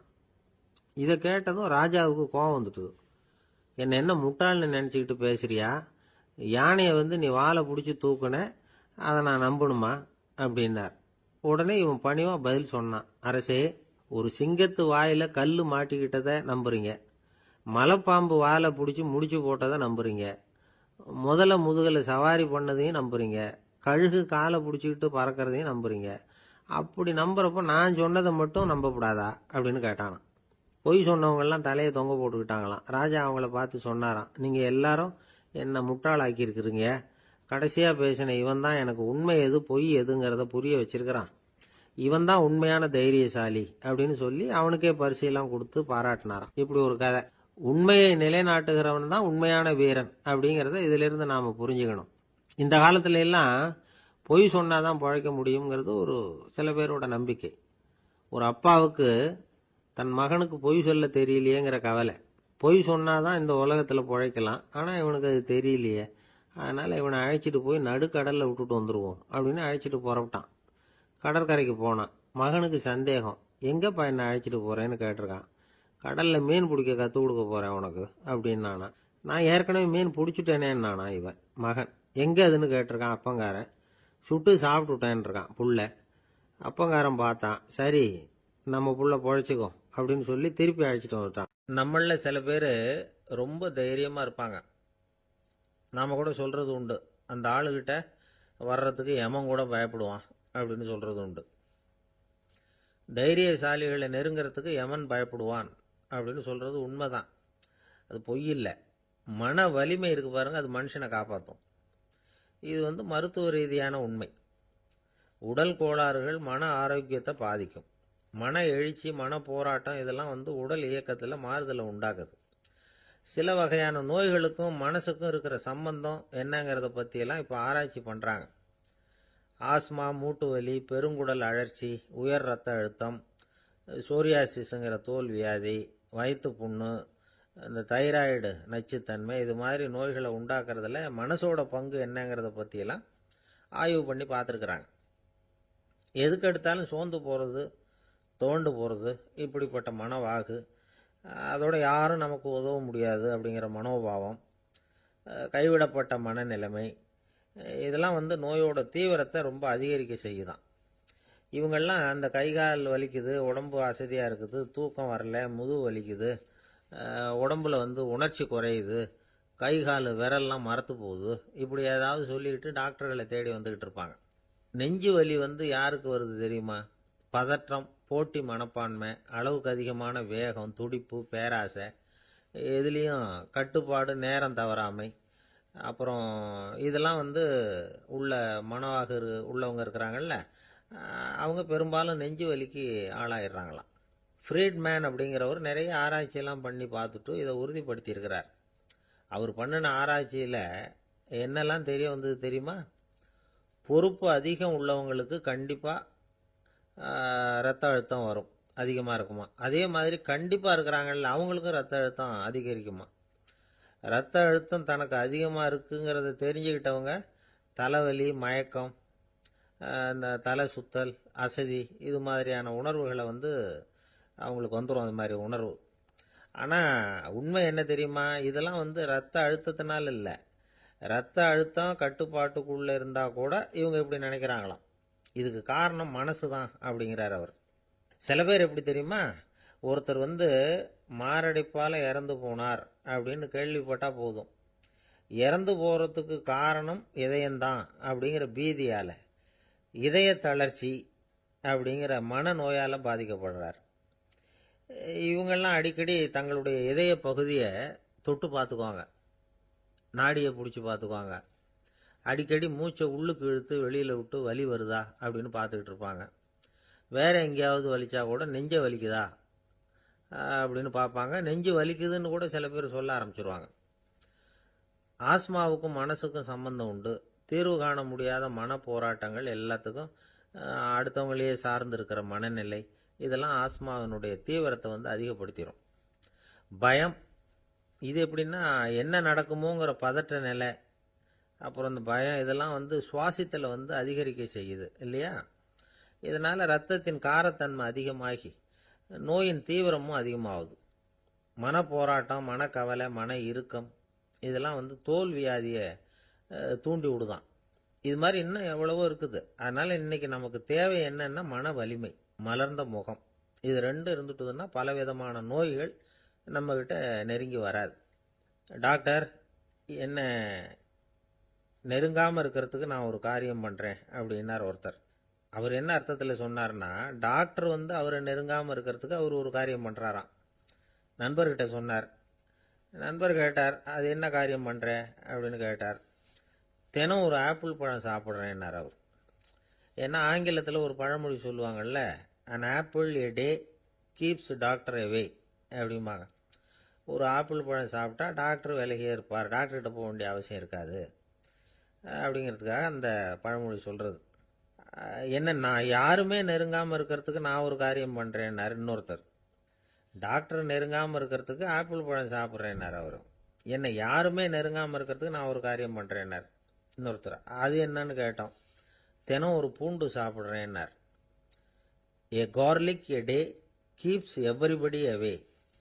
இதை கேட்டதும் ராஜாவுக்கு கோபம் வந்துட்டுது. என்ன முட்டாள்னு நினச்சிக்கிட்டு பேசுறியா? யானையை வந்து நீ வாலை பிடிச்சி தூக்குன, அதை நான் நம்பணுமா அப்படின்னார். உடனே இவன் பணிவாக பதில் சொன்னான், அரசே, ஒரு சிங்கத்து வாயில கல் மாட்டிக்கிட்டதை நம்புறீங்க, மலைப்பாம்பு வாலை பிடிச்சி முடிச்சு போட்டதை நம்புறீங்க, முதல்ல முதுகில் சவாரி பண்ணதையும் நம்புறீங்க, கழுகு காலை பிடிச்சிக்கிட்டு பறக்கிறதையும் நம்புறீங்க. அப்படி நம்புறப்ப நான் சொன்னதை மட்டும் நம்பக்கூடாதா அப்படின்னு கேட்டானான். பொய் சொன்னவங்கெல்லாம் தலையை தொங்க போட்டுக்கிட்டாங்களாம். ராஜா அவங்கள பார்த்து சொன்னாராம், நீங்கள் எல்லாரும் என்னை முட்டாளாக்கி இருக்கிறீங்க. கடைசியாக பேசின இவன் தான் எனக்கு உண்மை எது பொய் எதுங்கிறத புரிய வச்சிருக்கிறான். இவன் தான் உண்மையான தைரியசாலி அப்படின்னு சொல்லி அவனுக்கே பரிசெல்லாம் கொடுத்து பாராட்டினாராம். இப்படி ஒரு கதை. உண்மையை நிலைநாட்டுகிறவன் தான் உண்மையான வீரன் அப்படிங்கிறத இதிலிருந்து நாம் புரிஞ்சுக்கணும். இந்த காலத்துல எல்லாம் பொய் சொன்னாதான் பிழைக்க முடியுங்கிறது ஒரு சில பேரோட நம்பிக்கை. ஒரு அப்பாவுக்கு தன் மகனுக்கு பொய் சொல்ல தெரியலையேங்கிற கவலை. பொய் சொன்னாதான் இந்த உலகத்தில் பிழைக்கலாம், ஆனால் இவனுக்கு அது தெரியலையே, அதனால் இவனை அழைச்சிட்டு போய் நடுக்கடலில் விட்டுட்டு வந்துடுவோம் அப்படின்னு அழைச்சிட்டு புறப்பட்டான். கடற்கரைக்கு போனான். மகனுக்கு சந்தேகம், எங்கேப்பா என்னை அழைச்சிட்டு போகிறேன்னு கேட்டிருக்கான். கடலில் மீன் பிடிக்க கற்றுக் கொடுக்க போகிறேன் உனக்கு அப்படின்னானா. நான் ஏற்கனவே மீன் பிடிச்சிட்டேனேன்னானா இவன் மகன். எங்கே அதுன்னு கேட்டிருக்கான் அப்பங்காரன். சுட்டு சாப்பிட்டுட்டேன்ருக்கான் புள்ள. அப்பங்காரன் பார்த்தான், சரி நம்ம புள்ள பொழைச்சிக்கோ அப்படின்னு சொல்லி திருப்பி அழைச்சிட்டு வந்துட்டான். நம்மள சில பேர் ரொம்ப தைரியமாக இருப்பாங்க. நாம் கூட சொல்கிறது உண்டு, அந்த ஆளுகிட்ட வர்றதுக்கு எமன் கூட பயப்படுவான் அப்படின்னு சொல்கிறது உண்டு. தைரியசாலிகளை நெருங்கிறதுக்கு எமன் பயப்படுவான் அப்படின்னு சொல்கிறது உண்மைதான். அது பொய் இல்லை. மன வலிமை இருக்கு பாருங்க, அது மனுஷனை காப்பாற்றும். இது வந்து மருத்துவ ரீதியான உண்மை. உடல் கோளாறுகள் மன ஆரோக்கியத்தை பாதிக்கும். மன எழுச்சி, மன போராட்டம் இதெல்லாம் வந்து உடல் இயக்கத்தில் மாறுதலை உண்டாக்குது. சில வகையான நோய்களுக்கும் மனசுக்கும் இருக்கிற சம்பந்தம் என்னங்கிறத பற்றியெல்லாம் இப்போ ஆராய்ச்சி பண்ணுறாங்க. ஆஸ்மா, மூட்டு வலி, பெருங்குடல் அழற்சி, உயர் இரத்த அழுத்தம், சோரியாசிஸுங்கிற தோல் வியாதி, வயிற்று புண்ணு, இந்த தைராய்டு நச்சுத்தன்மை, இது மாதிரி நோய்களை உண்டாக்குறதுல மனசோட பங்கு என்னங்கிறத பற்றியெல்லாம் ஆய்வு பண்ணி பார்த்துருக்குறாங்க. எதுக்கு எடுத்தாலும் சோர்ந்து போகிறது, தோண்டு போகிறது, இப்படிப்பட்ட மனவாகு, அதோட யாரும் நமக்கு உதவ முடியாது அப்படிங்கிற மனோபாவம், கைவிடப்பட்ட மனநிலைமை, இதெல்லாம் நோயோட தீவிரத்தை ரொம்ப அதிகரிக்க செய்யுதான். இவங்கெல்லாம் அந்த கை கால் வலிக்குது, உடம்பு அசதியாக இருக்குது, தூக்கம் வரல, முதுகு வலிக்குது, உடம்புல உணர்ச்சி குறையுது, கை கால் விரல்லாம் மரத்து போகுது, இப்படி ஏதாவது சொல்லிக்கிட்டு டாக்டர்களை தேடி வந்துக்கிட்டு இருப்பாங்க. நெஞ்சு வலி யாருக்கு வருது தெரியுமா? பதற்றம், போட்டி மனப்பான்மை, அளவுக்கு அதிகமான வேகம், துடிப்பு, பேராசை, எதுலேயும் கட்டுப்பாடு, நேரம் தவறாமை, அப்புறம் இதெல்லாம் உள்ள மனவாக உள்ளவங்க இருக்கிறாங்கல்ல, அவங்க பெரும்பாலும் நெஞ்சு வலிக்கு ஆளாயிடுறாங்களாம். ஃப்ரீட்மேன் அப்படிங்கிறவர் நிறைய ஆராய்ச்சியெல்லாம் பண்ணி பார்த்துட்டு இதை உறுதிப்படுத்தியிருக்கிறார். அவர் பண்ணின ஆராய்ச்சியில் என்னெல்லாம் தெரிய வந்தது தெரியுமா? பொறுப்பு அதிகம் உள்ளவங்களுக்கு கண்டிப்பாக ரத்த அழுத்தம் வரும், அதிகமாக இருக்குமா. அதே மாதிரி கண்டிப்பாக இருக்கிறாங்கல்ல, அவங்களுக்கும் ரத்த அழுத்தம் அதிகரிக்குமா. ரத்த அழுத்தம் தனக்கு அதிகமாக இருக்குங்கிறத தெரிஞ்சுக்கிட்டவங்க தலைவலி, மயக்கம், இந்த தலை சுத்தல், அசதி, இது மாதிரியான உணர்வுகளை அவங்களுக்கு வந்துடும், அது மாதிரி உணர்வு. ஆனால் உண்மை என்ன தெரியுமா? இதெல்லாம் ரத்த அழுத்தத்தினால இல்லை, ரத்த அழுத்தம் கட்டுப்பாட்டுக்குள்ளே இருந்தால் கூட இவங்க இப்படி நினைக்கிறாங்களாம். இதுக்கு காரணம் மனசு தான் அப்படிங்கிறார் அவர். சில பேர் எப்படி தெரியுமா? ஒருத்தர் மாரடைப்பால் இறந்து போனார் அப்படின்னு கேள்விப்பட்டால் போதும், இறந்து போகிறதுக்கு காரணம் இதயம்தான் அப்படிங்கிற பீதியால், இதய தளர்ச்சி அப்படிங்கிற மனநோயால் பாதிக்கப்படுறார். இவங்கெல்லாம் அடிக்கடி தங்களுடைய இதய பகுதியை தொட்டு பார்த்துக்குவாங்க, நாடியை பிடிச்சி பார்த்துக்குவாங்க, அடிக்கடி மூச்சை உள்ளுக்கு இழுத்து வெளியில் விட்டு வலி வருதா அப்படின்னு பார்த்துக்கிட்டு இருப்பாங்க. வேறு எங்கேயாவது வலிச்சா கூட நெஞ்சை வலிக்குதா அப்படின்னு பார்ப்பாங்க. நெஞ்சு வலிக்குதுன்னு கூட சில பேர் சொல்ல ஆரம்பிச்சிருவாங்க. ஆஸ்மாவுக்கும் மனசுக்கும் சம்பந்தம் உண்டு. தீர்வு காண முடியாத மன போராட்டங்கள் எல்லாத்துக்கும் அடுத்தவங்களையே சார்ந்து இருக்கிற மனநிலை, இதெல்லாம் ஆஸ்மாவினுடைய தீவிரத்தை அதிகப்படுத்திடும். பயம், இது எப்படின்னா என்ன நடக்குமோங்கிற பதற்ற நிலை, அப்புறம் இந்த பயம், இதெல்லாம் சுவாசித்தலை அதிகரிக்க செய்யுது இல்லையா. இதனால் ரத்தத்தின் காரத்தன்மை அதிகமாகி நோயின் தீவிரமும் அதிகமாகுது. மன போராட்டம், மனக்கவலை, மன இறுக்கம், இதெல்லாம் தோல் வியாதியை தூண்டி விடுதான். இது மாதிரி இன்னும் எவ்வளவோ இருக்குது. அதனால் இன்றைக்கி நமக்கு தேவை என்னன்னா மன வலிமை, மலர்ந்த முகம், இது ரெண்டு இருந்துட்டுதுன்னா பலவிதமான நோய்கள் நம்மக்கிட்ட நெருங்கி வராது. டாக்டர், என்ன நெருங்காமல் இருக்கிறதுக்கு நான் ஒரு காரியம் பண்ணுறேன் அப்படின்னார் ஒருத்தர். அவர் என்ன அர்த்தத்தில் சொன்னார்னா, டாக்டர் அவரை நெருங்காமல் இருக்கிறதுக்கு அவர் ஒரு காரியம் பண்ணுறாராம். நண்பர்கிட்ட சொன்னார். நண்பர் கேட்டார், அது என்ன காரியம் பண்ணுற அப்படின்னு கேட்டார். தினம் ஒரு ஆப்பிள் பழம் சாப்பிட்றேன்னார் அவர். ஏன்னா ஆங்கிலத்தில் ஒரு பழமொழி சொல்லுவாங்கள்ல, an apple a day keeps doctor away அப்படிம்பாங்க. ஒரு ஆப்பிள் பழம் சாப்பிட்டா டாக்டர் விலகியே இருப்பார், டாக்டர்கிட்ட போக வேண்டிய அவசியம் இருக்காது அப்படிங்கிறதுக்காக அந்த பழமொழி சொல்கிறது. என்னன்னா, யாருமே நெருங்காமல் இருக்கிறதுக்கு நான் ஒரு காரியம் பண்ணுறேன்னார் இன்னொருத்தர். டாக்டர் நெருங்காமல் இருக்கிறதுக்கு ஆப்பிள் பழம் சாப்பிட்றேன்னார் அவர். என்னை யாருமே நெருங்காமல் இருக்கிறதுக்கு நான் ஒரு காரியம் பண்ணுறேன்னார் இன்னொருத்தர். அது என்னன்னு கேட்டோம். தினம் ஒரு பூண்டு சாப்பிட்றேன்னார். ஏ கார்லிக் எ டே கீப்ஸ் எவ்ரிபடி அவே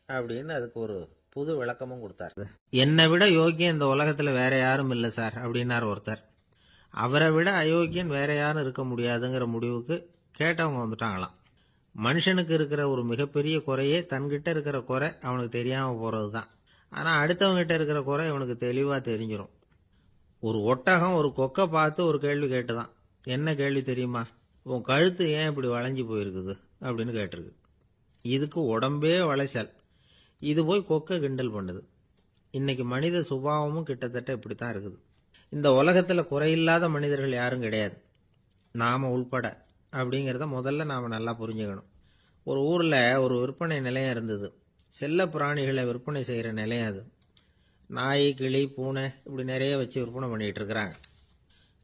அப்படின்னு அதுக்கு ஒரு புது விளக்கமும் கொடுத்தார். என்னை விட யோக்கியம் இந்த உலகத்தில் வேற யாரும் இல்லை சார் அப்படின்னார் ஒருத்தர். அவரை விட அயோக்கியன் வேற யாரும் இருக்க முடியாதுங்கிற முடிவுக்கு கேட்டவங்க வந்துட்டாங்களாம். மனுஷனுக்கு இருக்கிற ஒரு மிகப்பெரிய குறையே தன்கிட்ட இருக்கிற குறை அவனுக்கு தெரியாமல் போகிறது தான். ஆனால் அடுத்தவங்ககிட்ட இருக்கிற குறை இவனுக்கு தெளிவாக தெரிஞ்சிடும். ஒரு ஒட்டகம் ஒரு கொக்கை பார்த்து ஒரு கேள்வி கேட்டுதான். என்ன கேள்வி தெரியுமா? உன் கழுத்து ஏன் இப்படி வளைஞ்சி போயிருக்குது அப்படின்னு கேட்டிருக்கு. இதுக்கு உடம்பே வளைச்சல். இது போய் கொக்கை கிண்டல் பண்ணுது. இன்னைக்கு மனித சுபாவமும் கிட்டத்தட்ட இப்படித்தான் இருக்குது. இந்த உலகத்தில் குறையில்லாத மனிதர்கள் யாரும் கிடையாது, நாம உள்பட அப்படிங்கிறத முதல்ல நாம் நல்லா புரிஞ்சுக்கணும். ஒரு ஊரில் ஒரு விற்பனை நிலையம் இருந்தது. செல்ல பிராணிகளை விற்பனை செய்கிற நிலையம் அது. நாய், கிளி, பூனை இப்படி நிறைய வச்சு விற்பனை பண்ணிகிட்டு இருக்கிறாங்க.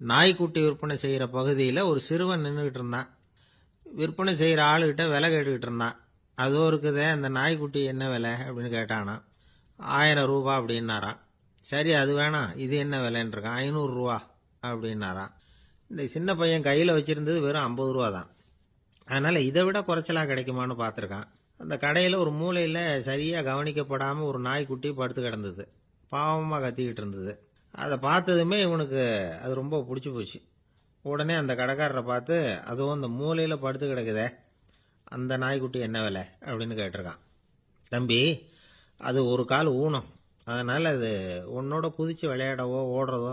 நாய்க்குட்டி விற்பனை செய்கிற பகுதியில் ஒரு சிறுவன் நின்றுக்கிட்டு இருந்தான். விற்பனை செய்கிற ஆளுகிட்ட விலை கேட்டுக்கிட்டு இருந்தான். அதோ இருக்குதே அந்த நாய்க்குட்டி என்ன விலை அப்படின்னு கேட்டானா. 1000 ரூபா அப்படின்னாரான். சரி, அது வேணாம், இது என்ன விலைன்னு இருக்கான். 500 ரூபா அப்படின்னாரான். இந்த சின்ன பையன் கையில் வச்சிருந்தது வெறும் 50 ரூபா தான். அதனால இதை விட குறைச்சலா கிடைக்குமான்னு பார்த்துருக்கான். அந்த கடையில் ஒரு மூலையில் சரியாக கவனிக்கப்படாமல் ஒரு நாய்க்குட்டி படுத்து கிடந்தது. பாவமாக கத்திக்கிட்டு இருந்தது. அதை பார்த்ததுமே இவனுக்கு அது ரொம்ப பிடிச்சி போச்சு. உடனே அந்த கடைக்காரரை பார்த்து, அதுவும் அந்த மூலையில் படுத்து கிடக்குதே அந்த நாய்க்குட்டி என்ன விலை அப்படின்னு கேட்டிருக்கான். தம்பி, அது ஒரு கால் ஊனம், அதனால் அது உன்னோட குதித்து விளையாடவோ ஓடுறதோ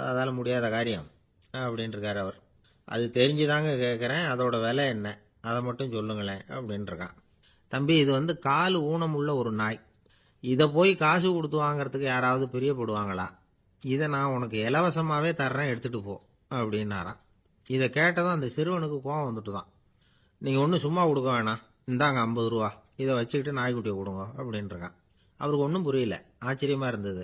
அதால் முடியாத காரியம் அப்படின்ட்டுருக்கார் அவர். அது தெரிஞ்சுதாங்க கேட்குறேன், அதோட விலை என்ன அதை மட்டும் சொல்லுங்களேன் அப்படின்ட்டுருக்கான். தம்பி, இது வந்து கால் ஊனம் உள்ள ஒரு நாய். இதை போய் காசு கொடுத்து வாங்கிறதுக்கு யாராவது பிரியப்படுவாங்களா? இதை நான் உனக்கு இலவசமாகவே தர்றேன், எடுத்துகிட்டு போ அப்படின்னாரான். இதை கேட்டதும் அந்த சிறுவனுக்கு கோவம் வந்துட்டு தான். நீங்கள் ஒன்றும் சும்மா கொடுக்க வேணாம், இந்தாங்க 50 ரூபா, இதை வச்சுக்கிட்டு நாய்க்குட்டியை கொடுங்க அப்படின்ட்டுருக்கான். அவருக்கு ஒன்றும் புரியல, ஆச்சரியமாக இருந்தது.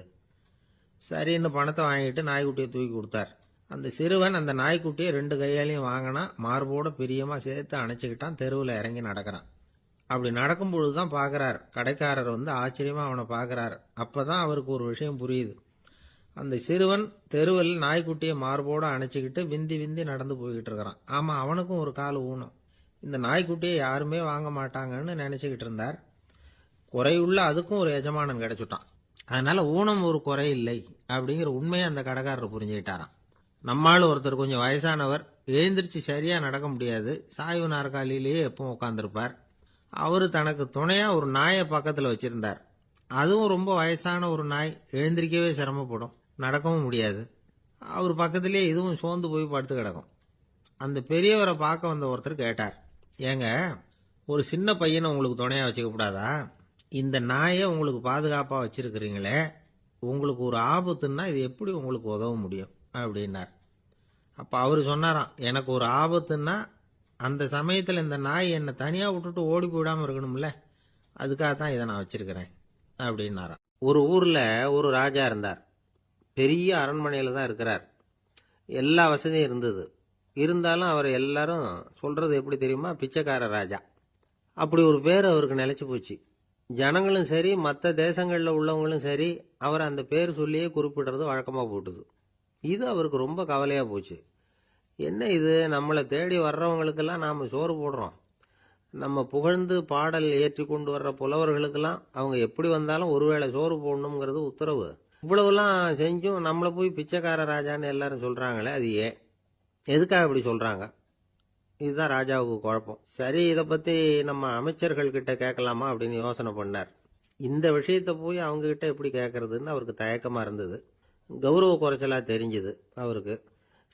சரின்னு பணத்தை வாங்கிட்டு நாய்க்குட்டியை தூக்கி கொடுத்தார். அந்த சிறுவன் அந்த நாய்க்குட்டியை 2 கையாலையும் வாங்கினா, மார்போட பிரியமாக சேர்த்து அணைச்சிக்கிட்டான். தெருவில் இறங்கி நடக்கிறான். அப்படி நடக்கும் பொழுது தான் பார்க்குறார், கடைக்காரர் வந்து ஆச்சரியமாக அவனை பார்க்குறார். அப்போ தான் அவருக்கு ஒரு விஷயம் புரியுது. அந்த சிறுவன் தெருவில் நாய்க்குட்டியை மார்போடு அணைச்சிக்கிட்டு விந்தி விந்தி நடந்து போய்கிட்டு இருக்கிறான். ஆமாம், அவனுக்கும் ஒரு கால் ஊனம். இந்த நாய்க்குட்டியை யாருமே வாங்க மாட்டாங்கன்னு நினச்சிக்கிட்டு இருந்தார். குறையுள்ள அதுக்கும் ஒரு எஜமானன் கிடைச்சுட்டான். அதனால ஊனம் ஒரு குறை இல்லை அப்படிங்கிற உண்மையை அந்த கடைக்காரர் புரிஞ்சுக்கிட்டாராம். நம்மால் ஒருத்தர் கொஞ்சம் வயசானவர், எழுந்திரிச்சு சரியாக நடக்க முடியாது, சாய்வு நாற்காலியிலேயே எப்பவும் உட்காந்துருப்பார். அவர் தனக்கு துணையாக ஒரு நாயை பக்கத்தில் வச்சிருந்தார். அதுவும் ரொம்ப வயசான ஒரு நாய், எழுந்திரிக்கவே சிரமப்படும், நடக்கவும் முடியாது. அவர் பக்கத்திலே இதுவும் சோர்ந்து போய் படுத்து கிடக்கும். அந்த பெரியவரை பார்க்க வந்த ஒருத்தர் கேட்டார், ஏங்க, ஒரு சின்ன பையனை உங்களுக்கு துணையாக வச்சுக்க கூடாதா? இந்த நாயை உங்களுக்கு பாதுகாப்பாக வச்சிருக்கிறீங்களே, உங்களுக்கு ஒரு ஆபத்துன்னா இது எப்படி உங்களுக்கு உதவ முடியும் அப்படின்னார். அப்போ அவர் சொன்னாராம், எனக்கு ஒரு ஆபத்துன்னா அந்த சமயத்தில் இந்த நாய் என்னை தனியாக விட்டுட்டு ஓடி போயிடாமல் இருக்கணும்ல, அதுக்காகத்தான் இதை நான் வச்சிருக்கிறேன் அப்படின்னாராம். ஒரு ஊரில் ஒரு ராஜா இருந்தார். பெரிய அரண்மனையில் தான் இருக்கிறார். எல்லா வசதியும் இருந்தது. இருந்தாலும் அவர் எல்லாரும் சொல்கிறது எப்படி தெரியுமா? பிச்சைக்கார ராஜா. அப்படி ஒரு பேர் அவருக்கு நிலைச்சி போச்சு. ஜனங்களும் சரி, மற்ற தேசங்களில் உள்ளவங்களும் சரி, அவர் அந்த பேர் சொல்லியே குறிப்பிடுறது வழக்கமாக போட்டுது. இது அவருக்கு ரொம்ப கவலையாக போச்சு. என்ன இது, நம்மளை தேடி வர்றவங்களுக்கெல்லாம் நாம் சோறு போடுறோம், நம்ம புகழ்ந்து பாடல் ஏற்றி கொண்டு வர்ற புலவர்களுக்கெல்லாம் அவங்க எப்படி வந்தாலும் ஒருவேளை சோறு போடணுங்கிறது உத்தரவு. இவ்வளவுலாம் செஞ்சும் நம்மளை போய் பிச்சைக்கார ராஜான்னு எல்லாரும் சொல்கிறாங்களே, அது ஏன், எதுக்காக இப்படி சொல்கிறாங்க? இதுதான் ராஜாவுக்கு குழப்பம். சரி, இதை பற்றி நம்ம அமைச்சர்கள் கிட்ட கேட்கலாமா அப்படின்னு யோசனை பண்ணார். இந்த விஷயத்தை போய் அவங்ககிட்ட எப்படி கேட்கறதுன்னு அவருக்கு தயக்கமாக இருந்தது. கௌரவ குறைச்சலாக தெரிஞ்சுது அவருக்கு.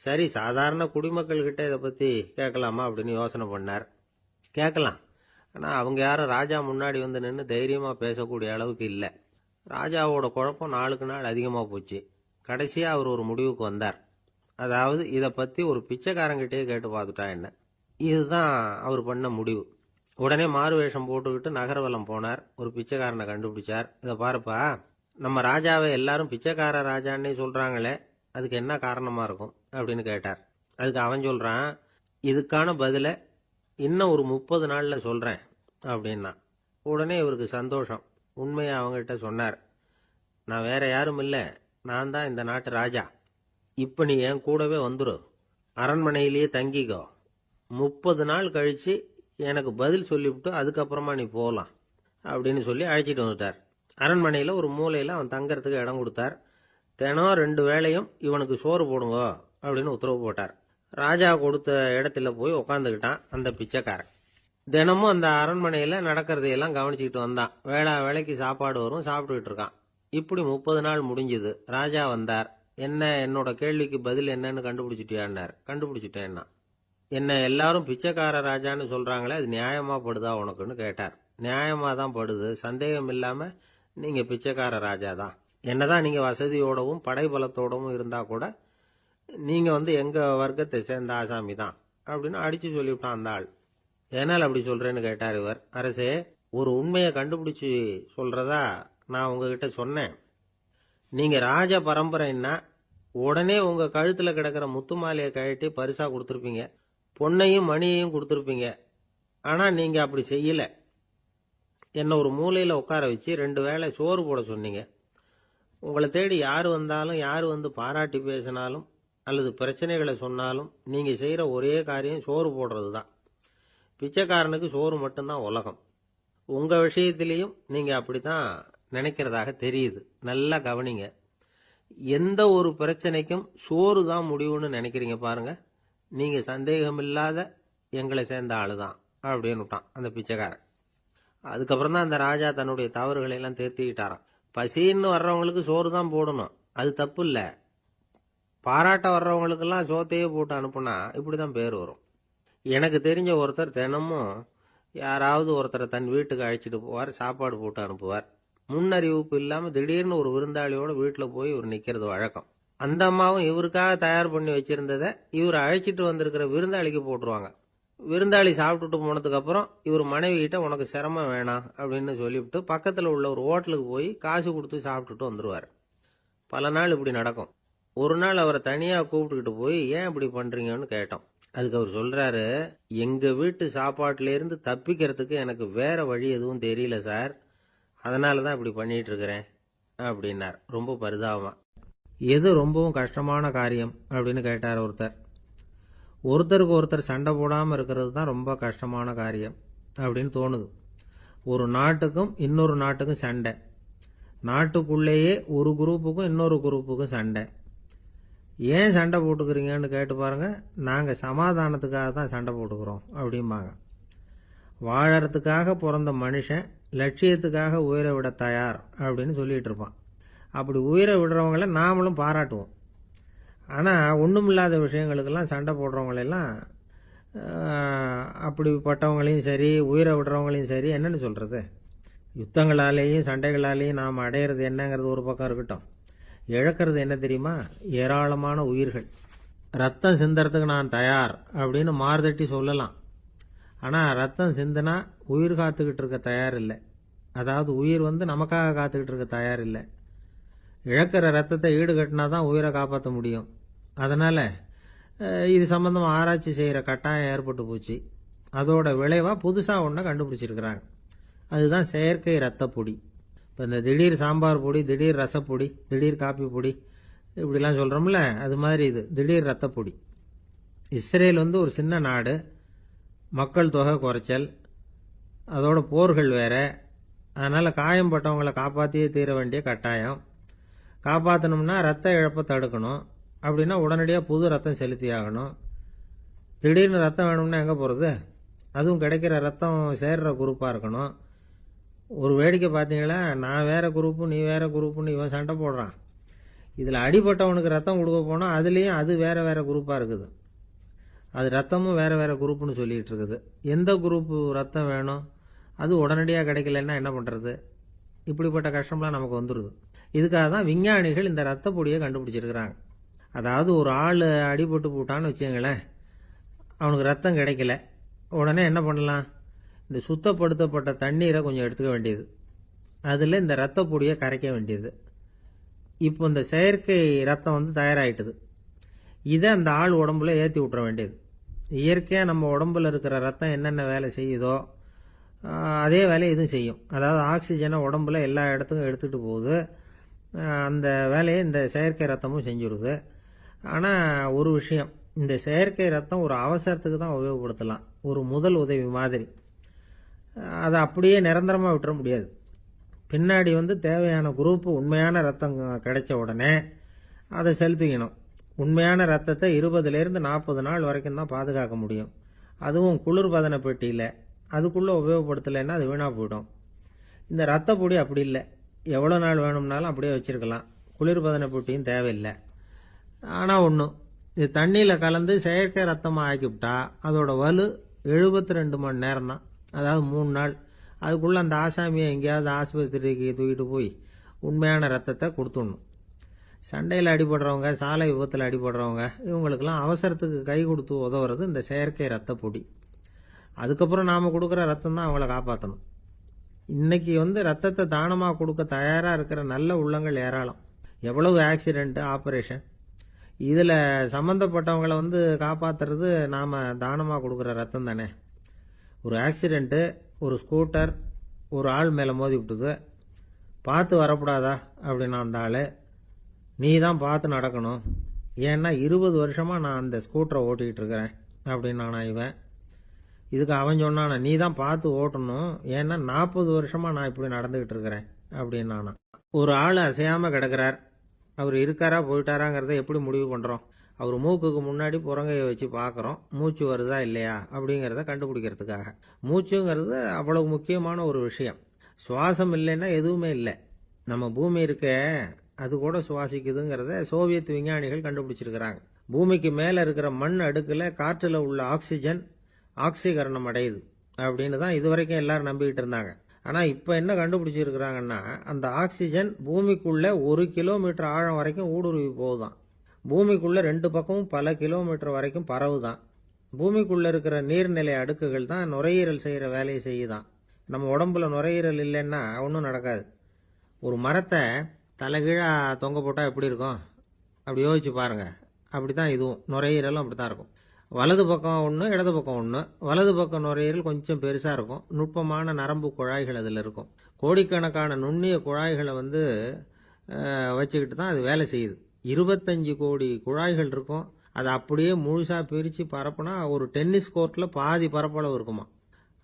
சரி, சாதாரண குடிமக்கள்கிட்ட இதை பற்றி கேட்கலாமா அப்படின்னு யோசனை பண்ணார். கேட்கலாம், ஆனால் அவங்க யாரும் ராஜா முன்னாடி வந்து நின்று தைரியமாக பேசக்கூடிய அளவுக்கு இல்லை. ராஜாவோட குழப்பம் நாளுக்கு நாள் அதிகமாக போச்சு. கடைசியாக அவர் ஒரு முடிவுக்கு வந்தார். அதாவது, இதை பற்றி ஒரு பிச்சைக்காரங்கிட்டே கேட்டு பார்த்துட்டா என்ன. இதுதான் அவர் பண்ண முடிவு. உடனே மாறு வேஷம் போட்டுக்கிட்டு நகர்வலம் போனார். ஒரு பிச்சைக்காரனை கண்டுபிடிச்சார். இதை பாருப்பா, நம்ம ராஜாவை எல்லாரும் பிச்சைக்கார ராஜான்னே சொல்கிறாங்களே, அதுக்கு என்ன காரணமாக இருக்கும் அப்படின்னு கேட்டார். அதுக்கு அவன் சொல்கிறான், இதுக்கான பதிலை இன்னும் ஒரு 30 நாளில் சொல்கிறேன் அப்படின்னா. உடனே இவருக்கு சந்தோஷம். உண்மையை அவங்ககிட்ட சொன்னார். நான் வேற யாரும் இல்லை, நான் தான் இந்த நாட்டு ராஜா. இப்போ நீ என் கூடவே வந்துடு, அரண்மனையிலேயே தங்கிக்கோ. 30 நாள் கழித்து எனக்கு பதில் சொல்லிவிட்டு அதுக்கப்புறமா நீ போகலாம் அப்படின்னு சொல்லி அழைச்சிட்டு வந்துட்டார். அரண்மனையில் ஒரு மூலையில் அவன் தங்கறதுக்கு இடம் கொடுத்தார். தினம் 2 வேளையும் இவனுக்கு சோறு போடுங்க அப்படின்னு உத்தரவு போட்டார். ராஜா கொடுத்த இடத்துல போய் உக்காந்துக்கிட்டான் அந்த பிச்சைக்காரன். தினமும் அந்த அரண்மனையில் நடக்கிறதையெல்லாம் கவனிச்சுக்கிட்டு வந்தான். வேளைக்கு சாப்பாடு வரும், சாப்பிட்டுக்கிட்டு இருக்கான். இப்படி 30 நாள் முடிஞ்சுது. ராஜா வந்தார். என்ன, என்னோட கேள்விக்கு பதில் என்னன்னு கண்டுபிடிச்சிட்டியான்னார். கண்டுபிடிச்சிட்டேன்னா. என்ன எல்லாரும் பிச்சைக்கார ராஜான்னு சொல்கிறாங்களே, அது நியாயமாக படுதா உனக்குன்னு கேட்டார். நியாயமாக தான் படுது, சந்தேகம் இல்லாமல் நீங்கள் பிச்சைக்கார ராஜா தான். என்னதான் நீங்கள் வசதியோடவும் படைபலத்தோடவும் இருந்தால் கூட நீங்கள் வந்து எங்கள் வர்க்கத்தை சேர்ந்த ஆசாமி தான் அப்படின்னு அடித்து சொல்லிவிட்டான் அந்த ஆள். ஏனால் அப்படி சொல்கிறேன்னு கேட்டார் இவர். அரசே, ஒரு உண்மையை கண்டுபிடிச்சி சொல்கிறதா நான் உங்ககிட்ட சொன்னேன். நீங்கள் ராஜ பரம்பரைன்னா உடனே உங்கள் கழுத்தில் கிடக்கிற முத்து மாலையை கழட்டி பரிசாக கொடுத்துருப்பீங்க, பொன்னையும் மணியையும் கொடுத்துருப்பீங்க. ஆனால் நீங்கள் அப்படி செய்யலை. என்னை ஒரு மூலையில் உட்கார வச்சு 2 வேளை சோறு போட சொன்னீங்க. உங்களை தேடி யார் வந்தாலும், யார் வந்து பாராட்டி பேசினாலும் அல்லது பிரச்சனைகளை சொன்னாலும் நீங்கள் செய்கிற ஒரே காரியம் சோறு போடுறது தான். பிச்சைக்காரனுக்கு சோறு மட்டும்தான் உலகம். உங்க விஷயத்திலையும் நீங்க அப்படித்தான் நினைக்கிறதாக தெரியுது. நல்லா கவனிங்க. எந்த ஒரு பிரச்சனைக்கும் சோறு தான் முடிவுன்னு நினைக்கிறீங்க பாருங்க. நீங்க சந்தேகமில்லாத எங்களை சேர்ந்த ஆளுதான் அப்படின்னு விட்டான் அந்த பிச்சைக்காரன். அதுக்கப்புறம் தான் அந்த ராஜா தன்னுடைய தவறுகளை எல்லாம் திருத்திக்கிட்டாராம். பசின்னு வர்றவங்களுக்கு சோறு தான் போடணும், அது தப்பு இல்ல. பாராட்ட வர்றவங்களுக்கெல்லாம் சோத்தையே போட்டு அனுப்புனா இப்படிதான் பேர் வரும். எனக்கு தெரிஞ்ச ஒருத்தர் தினமும் யாராவது ஒருத்தரை தன் வீட்டுக்கு அழைச்சிட்டு போவார், சாப்பாடு போட்டு அனுப்புவார். முன்னறிவிப்பு இல்லாம திடீர்னு ஒரு விருந்தாளியோட வீட்டுல போய் இவர் நிக்கிறது வழக்கம். அந்த அம்மாவும் இவருக்காக தயார் பண்ணி வச்சிருந்ததை இவர் அழைச்சிட்டு வந்திருக்கிற விருந்தாளிக்கு போட்டுருவாங்க. விருந்தாளி சாப்பிட்டுட்டு போனதுக்கு அப்புறம் இவர் மனைவி கிட்ட உனக்கு சிரமம் வேணாம் அப்படின்னு சொல்லிவிட்டு பக்கத்துல உள்ள ஒரு ஹோட்டலுக்கு போய் காசு கொடுத்து சாப்பிட்டுட்டு வந்துருவார். பல நாள் இப்படி நடக்கும். ஒரு நாள் அவரை தனியா கூப்பிட்டுக்கிட்டு போய் ஏன் இப்படி பண்றீங்கன்னு கேட்டோம். அதுக்கு அவர் சொல்றாரு, எங்க வீட்டு சாப்பாட்டுல இருந்து தப்பிக்கிறதுக்கு எனக்கு வேற வழி எதுவும் தெரியல சார், அதனாலதான் இப்படி பண்ணிட்டு இருக்கிறேன் அப்படின்னார் ரொம்ப பரிதாபமா. எது ரொம்பவும் கஷ்டமான காரியம் அப்படின்னு கேட்டார் ஒருத்தர். ஒருத்தருக்கு ஒருத்தர் சண்டை போடாம இருக்கிறது தான் ரொம்ப கஷ்டமான காரியம் அப்படின்னு தோணுது. ஒரு நாட்டுக்கும் இன்னொரு நாட்டுக்கும் சண்டை, நாட்டுக்குள்ளேயே ஒரு குரூப்புக்கும் இன்னொரு குரூப்புக்கும் சண்டை. ஏன் சண்டை போட்டுக்கிறீங்கன்னு கேட்டு பாருங்க. நாங்க சமாதானத்துக்காக தான் சண்டை போட்டுக்கிறோம் அப்படிம்பாங்க. வாழறதுக்காக பிறந்த மனுஷன் லட்சியத்துக்காக உயிரை விட தயார் அப்படின்னு சொல்லிட்டு இருப்பான். அப்படி உயிரை விடுறவங்கள நாமளும் பாராட்டுவோம். ஆனா ஒண்ணுமில்லாத விஷயங்களுக்கெல்லாம் சண்டை போடுறவங்களெல்லாம் அப்படிப்பட்டவங்களையும் சரி உயிரை விடுறவங்களையும் சரி என்னன்னு சொல்றது. யுத்தங்களாலேயும் சண்டைகளாலேயும் நாம் அடையிறது என்னங்கிறது ஒரு பக்கம் இருக்கட்டும், இழக்கிறது என்ன தெரியுமா? ஏராளமான உயிர்கள். ரத்தம் சிந்தறதுக்கு நான் தயார் அப்படின்னு மார்தட்டி சொல்லலாம். ஆனா ரத்தம் சிந்தினா உயிர் காத்துக்கிட்டு இருக்க தயார் இல்லை. அதாவது உயிர் நமக்காக காத்துக்கிட்டு இருக்க தயார் இல்லை. இழக்கிற ரத்தத்தை ஈடுகட்டினா தான் உயிரை காப்பாற்ற முடியும். அதனால இது சம்பந்தமா ஆராய்ச்சி செய்யற கட்டாயம் ஏற்பட்டு போச்சு. அதோட விளைவா புதுசா ஒன்றை கண்டுபிடிச்சிருக்கிறாங்க. அதுதான் செயற்கை ரத்த பொடி. இப்போ இந்த திடீர் சாம்பார் பொடி, திடீர் ரசப்பொடி, திடீர் காப்பி பொடி இப்படிலாம் சொல்கிறோம்ல, அது மாதிரி இது திடீர் ரத்த பொடி. இஸ்ரேல் ஒரு சின்ன நாடு, மக்கள் தொகை குறைச்சல், அதோட போர்கள் வேற. அதனால் காயம்பட்டவங்களை காப்பாற்றியே தீர வேண்டிய கட்டாயம். காப்பாற்றணும்னா ரத்த இழப்பை தடுக்கணும். அப்படின்னா உடனடியாக புது ரத்தம் செலுத்தி ஆகணும். திடீர்னு ரத்தம் வேணும்னா எங்கே போகிறது? அதுவும் கிடைக்கிற ரத்தம் சேர்ற குரூப்பாக இருக்கணும். ஒரு வேடிக்கை பார்த்தீங்களா, நான் வேற குரூப்பு நீ வேற குரூப்புன்னு இவன் சண்டை போடுறான். இதில் அடிபட்டவனுக்கு ரத்தம் கொடுக்க போனால் அதுலேயும் அது வேற வேற குரூப்பாக இருக்குது. அது ரத்தமும் வேற வேற குரூப்புன்னு சொல்லிட்டு இருக்குது. எந்த குரூப்பு ரத்தம் வேணும், அது உடனடியாக கிடைக்கலன்னா என்ன பண்ணுறது? இப்படிப்பட்ட கஷ்டம்லாம் நமக்கு வந்துடுது. இதுக்காக தான் விஞ்ஞானிகள் இந்த ரத்த பொடியை கண்டுபிடிச்சிருக்கிறாங்க. அதாவது ஒரு ஆள் அடிபட்டு போட்டான்னு வச்சுங்களேன், அவனுக்கு ரத்தம் கிடைக்கல, உடனே என்ன பண்ணலாம்? இந்த சுத்தப்படுத்தப்பட்ட தண்ணீரை கொஞ்சம் எடுத்துக்க வேண்டியது, அதில் இந்த ரத்த பொடியை கரைக்க வேண்டியது. இப்போ இந்த செயற்கை ரத்தம் தயாராகிட்டுது. இதை அந்த ஆள் உடம்புல ஏற்றி விட்டுற வேண்டியது. இயற்கையாக நம்ம உடம்புல இருக்கிற ரத்தம் என்னென்ன வேலை செய்யுதோ அதே வேலையை இதுவும் செய்யும். அதாவது ஆக்சிஜனை உடம்புல எல்லா இடத்துக்கும் எடுத்துகிட்டு போகுது. அந்த வேலையை இந்த செயற்கை ரத்தமும் செஞ்சுடுது. ஆனால் ஒரு விஷயம், இந்த செயற்கை ரத்தம் ஒரு அவசரத்துக்கு தான் உபயோகப்படுத்தலாம், ஒரு முதல் உதவி மாதிரி. அதை அப்படியே நிரந்தரமாக விட்டுற முடியாது. பின்னாடி தேவையான குரூப்பு உண்மையான ரத்தம் கிடைச்ச உடனே அதை செலுத்திக்கணும். உண்மையான ரத்தத்தை 20லேருந்து 40 நாள் வரைக்கும் தான் பாதுகாக்க முடியும். அதுவும் குளிர்பதன பெட்டியில். அதுக்குள்ளே உபயோகப்படுத்தலைன்னா அது வீணாக போயிடும். இந்த ரத்த பொடி அப்படி இல்லை, எவ்வளோ நாள் வேணும்னாலும் அப்படியே வச்சிருக்கலாம். குளிர்பதன பெட்டியும் தேவையில்லை. ஆனால் ஒன்று, இது தண்ணியில் கலந்து செயற்கை ரத்தமாக ஆக்கிவிட்டா அதோட வலு 72 மணி நேரம் தான், அதாவது 3 நாள். அதுக்குள்ளே அந்த ஆசாமியை எங்கேயாவது ஆஸ்பத்திரிக்கு தூக்கிட்டு போய் உண்மையான ரத்தத்தை கொடுத்துடணும். சண்டையில் அடிபடுறவங்க, சாலை விபத்தில் அடிபடுறவங்க, இவங்களுக்கெல்லாம் அவசரத்துக்கு கை கொடுத்து உதவுறது இந்த செயற்கை ரத்த பொடி. அதுக்கப்புறம் நாம் கொடுக்குற ரத்தம் தான் அவங்கள காப்பாற்றணும். இன்னைக்கு ரத்தத்தை தானமாக கொடுக்க தயாராக இருக்கிற நல்ல உள்ளங்கள் ஏராளம். எவ்வளவு ஆக்சிடென்ட், ஆப்ரேஷன், இதில் சம்மந்தப்பட்டவங்களை காப்பாற்றுறது நாம் தானமாக கொடுக்குற ரத்தம் தானே. ஒரு ஆக்சிடென்ட்டு, ஒரு ஸ்கூட்டர் ஒரு ஆள் மேலே மோதி விட்டுது, பார்த்து வரக்கூடாதா அப்படின்னா அந்த ஆள், நீ தான் பார்த்து நடக்கணும், ஏன்னா 20 வருஷமாக நான் அந்த ஸ்கூட்டரை ஓட்டிக்கிட்டு இருக்கிறேன் அப்படின்னா இவன். இதுக்கு அவன் சொன்னானா, நீ தான் பார்த்து ஓட்டணும், ஏன்னா 40 வருஷமா நான் இப்படி நடந்துகிட்டு இருக்கிறேன் அப்படின்னானா. ஒரு ஆள் அசையாம கிடக்கிறார், அவர் இருக்காரா போயிட்டாராங்கிறத எப்படி முடிவு பண்றோம்? அவர் மூக்குக்கு முன்னாடி புறங்கையை வச்சு பார்க்குறோம், மூச்சு வருதா இல்லையா அப்படிங்கிறத கண்டுபிடிக்கிறதுக்காக. மூச்சுங்கிறது அவ்வளவு முக்கியமான ஒரு விஷயம். சுவாசம் இல்லைன்னா எதுவுமே இல்லை. நம்ம பூமி இருக்க, அது கூட சுவாசிக்குதுங்கிறத சோவியத் விஞ்ஞானிகள் கண்டுபிடிச்சிருக்கிறாங்க. பூமிக்கு மேலே இருக்கிற மண் அடுக்கில் காற்றில் உள்ள ஆக்சிஜன் ஆக்சிகரணம் அடையுது அப்படின்னு தான் இதுவரைக்கும் எல்லாரும் நம்பிக்கிட்டு இருந்தாங்க. ஆனால் இப்போ என்ன கண்டுபிடிச்சிருக்கிறாங்கன்னா, அந்த ஆக்சிஜன் பூமிக்குள்ள 1 கிலோமீட்டர் ஆழம் வரைக்கும் ஊடுருவி போகுதான். பூமிக்குள்ள 2 பக்கமும் பல கிலோமீட்டர் வரைக்கும் பரவுதான். பூமிக்குள்ள இருக்கிற நீர்நிலை அடுக்குகள் தான் நுரையீரல் செய்கிற வேலையை செய்யுதான். நம்ம உடம்புல நுரையீரல் இல்லைன்னா ஒன்றும் நடக்காது. ஒரு மரத்தை தலைகீழாக தொங்க போட்டால் எப்படி இருக்கும்? அப்படி யோசிச்சு பாருங்க. அப்படி தான் இதுவும், நுரையீரலும் அப்படி தான் இருக்கும். வலது பக்கம் ஒன்று, இடது பக்கம் ஒன்று. வலது பக்கம் நுரையீரல் கொஞ்சம் பெருசாக இருக்கும், நுட்பமான நரம்பு குழாய்கள் அதில் இருக்கும். கோடிக்கணக்கான நுண்ணிய குழாய்களை வச்சுக்கிட்டு தான் அது வேலை செய்யுது. 25 கோடி குழாய்கள் இருக்கும். அதை அப்படியே முழுசாக பிரித்து பரப்புனா ஒரு டென்னிஸ் கோர்ட்டில் பாதி பரப்பளவு இருக்குமா.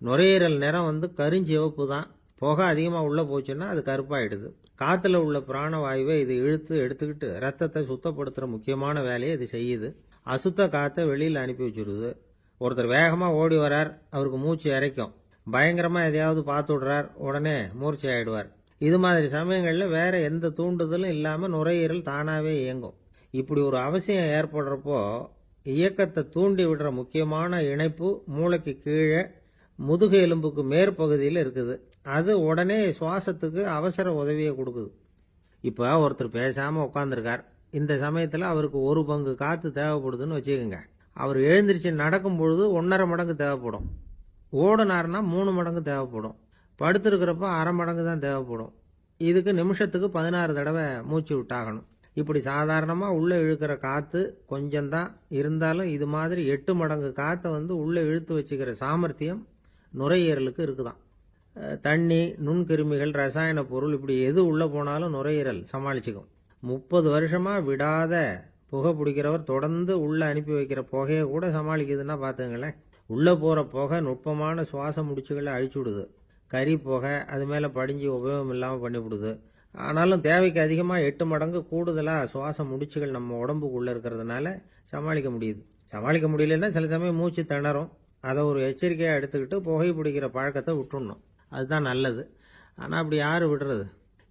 நுரையீரல் நிறம் கருஞ்சிவப்பு தான். புகை அதிகமாக உள்ளே போச்சுன்னா அது கருப்பாயிடுது. காற்றுல உள்ள பிராணவாயுவை இது இழுத்து எடுத்துக்கிட்டு ரத்தத்தை சுத்தப்படுத்துகிற முக்கியமான வேலையை இது செய்யுது. அசுத்த காற்றை வெளியில் அனுப்பி வச்சுருது. ஒருத்தர் வேகமாக ஓடி வரார், அவருக்கு மூச்சு இறைக்கும். பயங்கரமாக எதையாவது பார்த்து விடுறார், உடனே மூர்ச்சி ஆகிடுவார். இது மாதிரி சமயங்களில் வேற எந்த தூண்டுதலும் இல்லாமல் நுரையீரல் தானாகவே இயங்கும். இப்படி ஒரு அவசியம் ஏற்படுறப்போ இயக்கத்தை தூண்டி விடுற முக்கியமான இணைப்பு மூளைக்கு கீழே முதுகு எலும்புக்கு மேற்பகுதியில் இருக்குது. அது உடனே சுவாசத்துக்கு அவசர உதவியை கொடுக்குது. இப்போ ஒருத்தர் பேசாமல் உட்காந்துருக்கார். இந்த சமயத்தில் அவருக்கு 1 பங்கு காற்று தேவைப்படுதுன்னு வச்சுக்கோங்க. அவர் எழுந்திரிச்சு நடக்கும் பொழுது 1.5 மடங்கு தேவைப்படும். ஓடுனார்னா 3 மடங்கு தேவைப்படும். படுத்திருக்கிறப்ப அரை மடங்கு தான் தேவைப்படும். இதுக்கு நிமிஷத்துக்கு 16 தடவை மூச்சு விட்டாகணும். இப்படி சாதாரணமாக உள்ளே இழுக்கிற காற்று கொஞ்சம்தான் இருந்தாலும் இது மாதிரி 8 மடங்கு காற்றை உள்ளே இழுத்து வச்சுக்கிற சாமர்த்தியம் நுரையீரலுக்கு இருக்குதான். தண்ணி, நுண்கிருமிகள், ரசாயன பொருள் இப்படி எது உள்ளே போனாலும் நுரையீரல் சமாளிச்சுக்கும். 30 வருஷமா விடாத புகை பிடிக்கிறவர் தொடர்ந்து உள்ள அனுப்பி வைக்கிற புகையை கூட சமாளிக்குதுன்னா பார்த்துங்களேன். உள்ளே போகிற புகை நுட்பமான சுவாச முடிச்சுகளை அழிச்சுடுது. கறி புகை அது மேலே படிஞ்சு உபயோகம் இல்லாமல் பண்ணிவிடுது. ஆனாலும் தேவைக்கு அதிகமாக 8 மடங்கு கூடுதலாக சுவாச முடிச்சுகள் நம்ம உடம்புக்குள்ளே இருக்கிறதுனால சமாளிக்க முடியுது. சமாளிக்க முடியலன்னா சில சமயம் மூச்சு திணறும். அதை ஒரு எச்சரிக்கையாக எடுத்துக்கிட்டு புகை பிடிக்கிற பழக்கத்தை விட்டுடணும். அதுதான் நல்லது. ஆனால் அப்படி யார் விடுறது?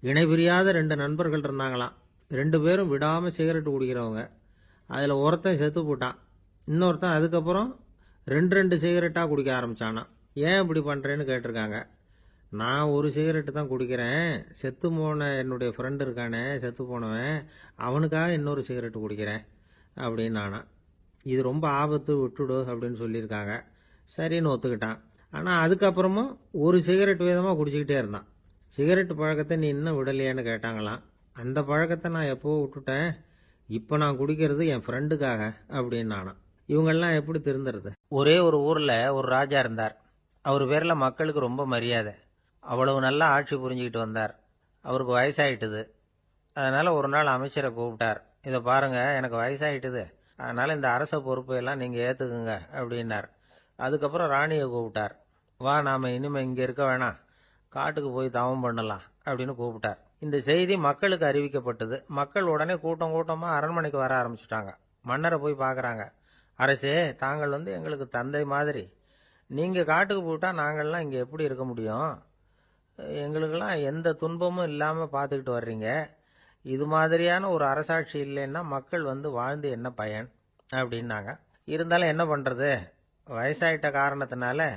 இணை பிரியாத 2 நண்பர்கள் இருந்தாங்களாம். 2 பேரும் விடாமல் சிகரெட்டு குடிக்கிறவங்க. அதில் ஒருத்தன் செத்து போட்டான். இன்னொருத்தன் அதுக்கப்புறம் 2 சிகரெட்டாக குடிக்க ஆரம்பித்தானான். ஏன் இப்படி பண்ணுறேன்னு கேட்டிருக்காங்க. நான் ஒரு சிகரெட்டு தான் குடிக்கிறேன், செத்து போன என்னுடைய ஃப்ரெண்டு இருக்கானே செத்து போனவன், அவனுக்காக இன்னொரு சிகரெட்டு குடிக்கிறேன் அப்படின்னு நானா. இது ரொம்ப ஆபத்து, விட்டுடு அப்படின்னு சொல்லியிருக்காங்க. சரின்னு ஒத்துக்கிட்டான். ஆனால் அதுக்கப்புறமும் ஒரு சிகரெட் வீதமாக குடிச்சிக்கிட்டே இருந்தான். சிகரெட் பழக்கத்தை நீ இன்னும் விடலையான்னு கேட்டாங்களாம். அந்த பழக்கத்தை நான் எப்போ விட்டுட்டேன், இப்போ நான் குடிக்கிறது என் ஃப்ரெண்டுக்காக அப்படின்னு நானா. இவங்கெல்லாம் எப்படி திருந்துறது? ஒரே ஒரு ஊரில் ஒரு ராஜா இருந்தார். அவர் பேரில் மக்களுக்கு ரொம்ப மரியாதை. அவ்வளவு நல்லா ஆட்சி புரிஞ்சுக்கிட்டு வந்தார். அவருக்கு வயசாயிட்டுது. அதனால் ஒரு நாள் அமைச்சரை கூப்பிட்டார். இதை பாருங்கள், எனக்கு வயசாயிட்டுது, அதனால் இந்த அரச பொறுப்பையெல்லாம் நீங்கள் ஏற்றுக்குங்க அப்படின்னார். அதுக்கப்புறம் ராணியை கூப்பிட்டார். வா, நாம் இனிமேல் இங்கே இருக்க வேணாம், காட்டுக்கு போய் தவம் பண்ணலாம் அப்படின்னு கூப்பிட்டார். இந்த செய்தி மக்களுக்கு அறிவிக்கப்பட்டது. மக்கள் உடனே கூட்டம் கூட்டமாக அரண்மனைக்கு வர ஆரம்பிச்சுட்டாங்க. மன்னரை போய் பார்க்குறாங்க. அரசே, தாங்கள் எங்களுக்கு தந்தை மாதிரி. நீங்கள் காட்டுக்கு போயிட்டால் நாங்கள்லாம் இங்கே எப்படி இருக்க முடியும்? எங்களுக்கெல்லாம் எந்த துன்பமும் இல்லாமல் பார்த்துக்கிட்டு வர்றீங்க. இது மாதிரியான ஒரு அரசாட்சி இல்லைன்னா மக்கள் வாழ்ந்து என்ன பயன் அப்படின்னாங்க. இருந்தாலும் என்ன பண்ணுறது, வயசாயிட்ட காரணத்தினால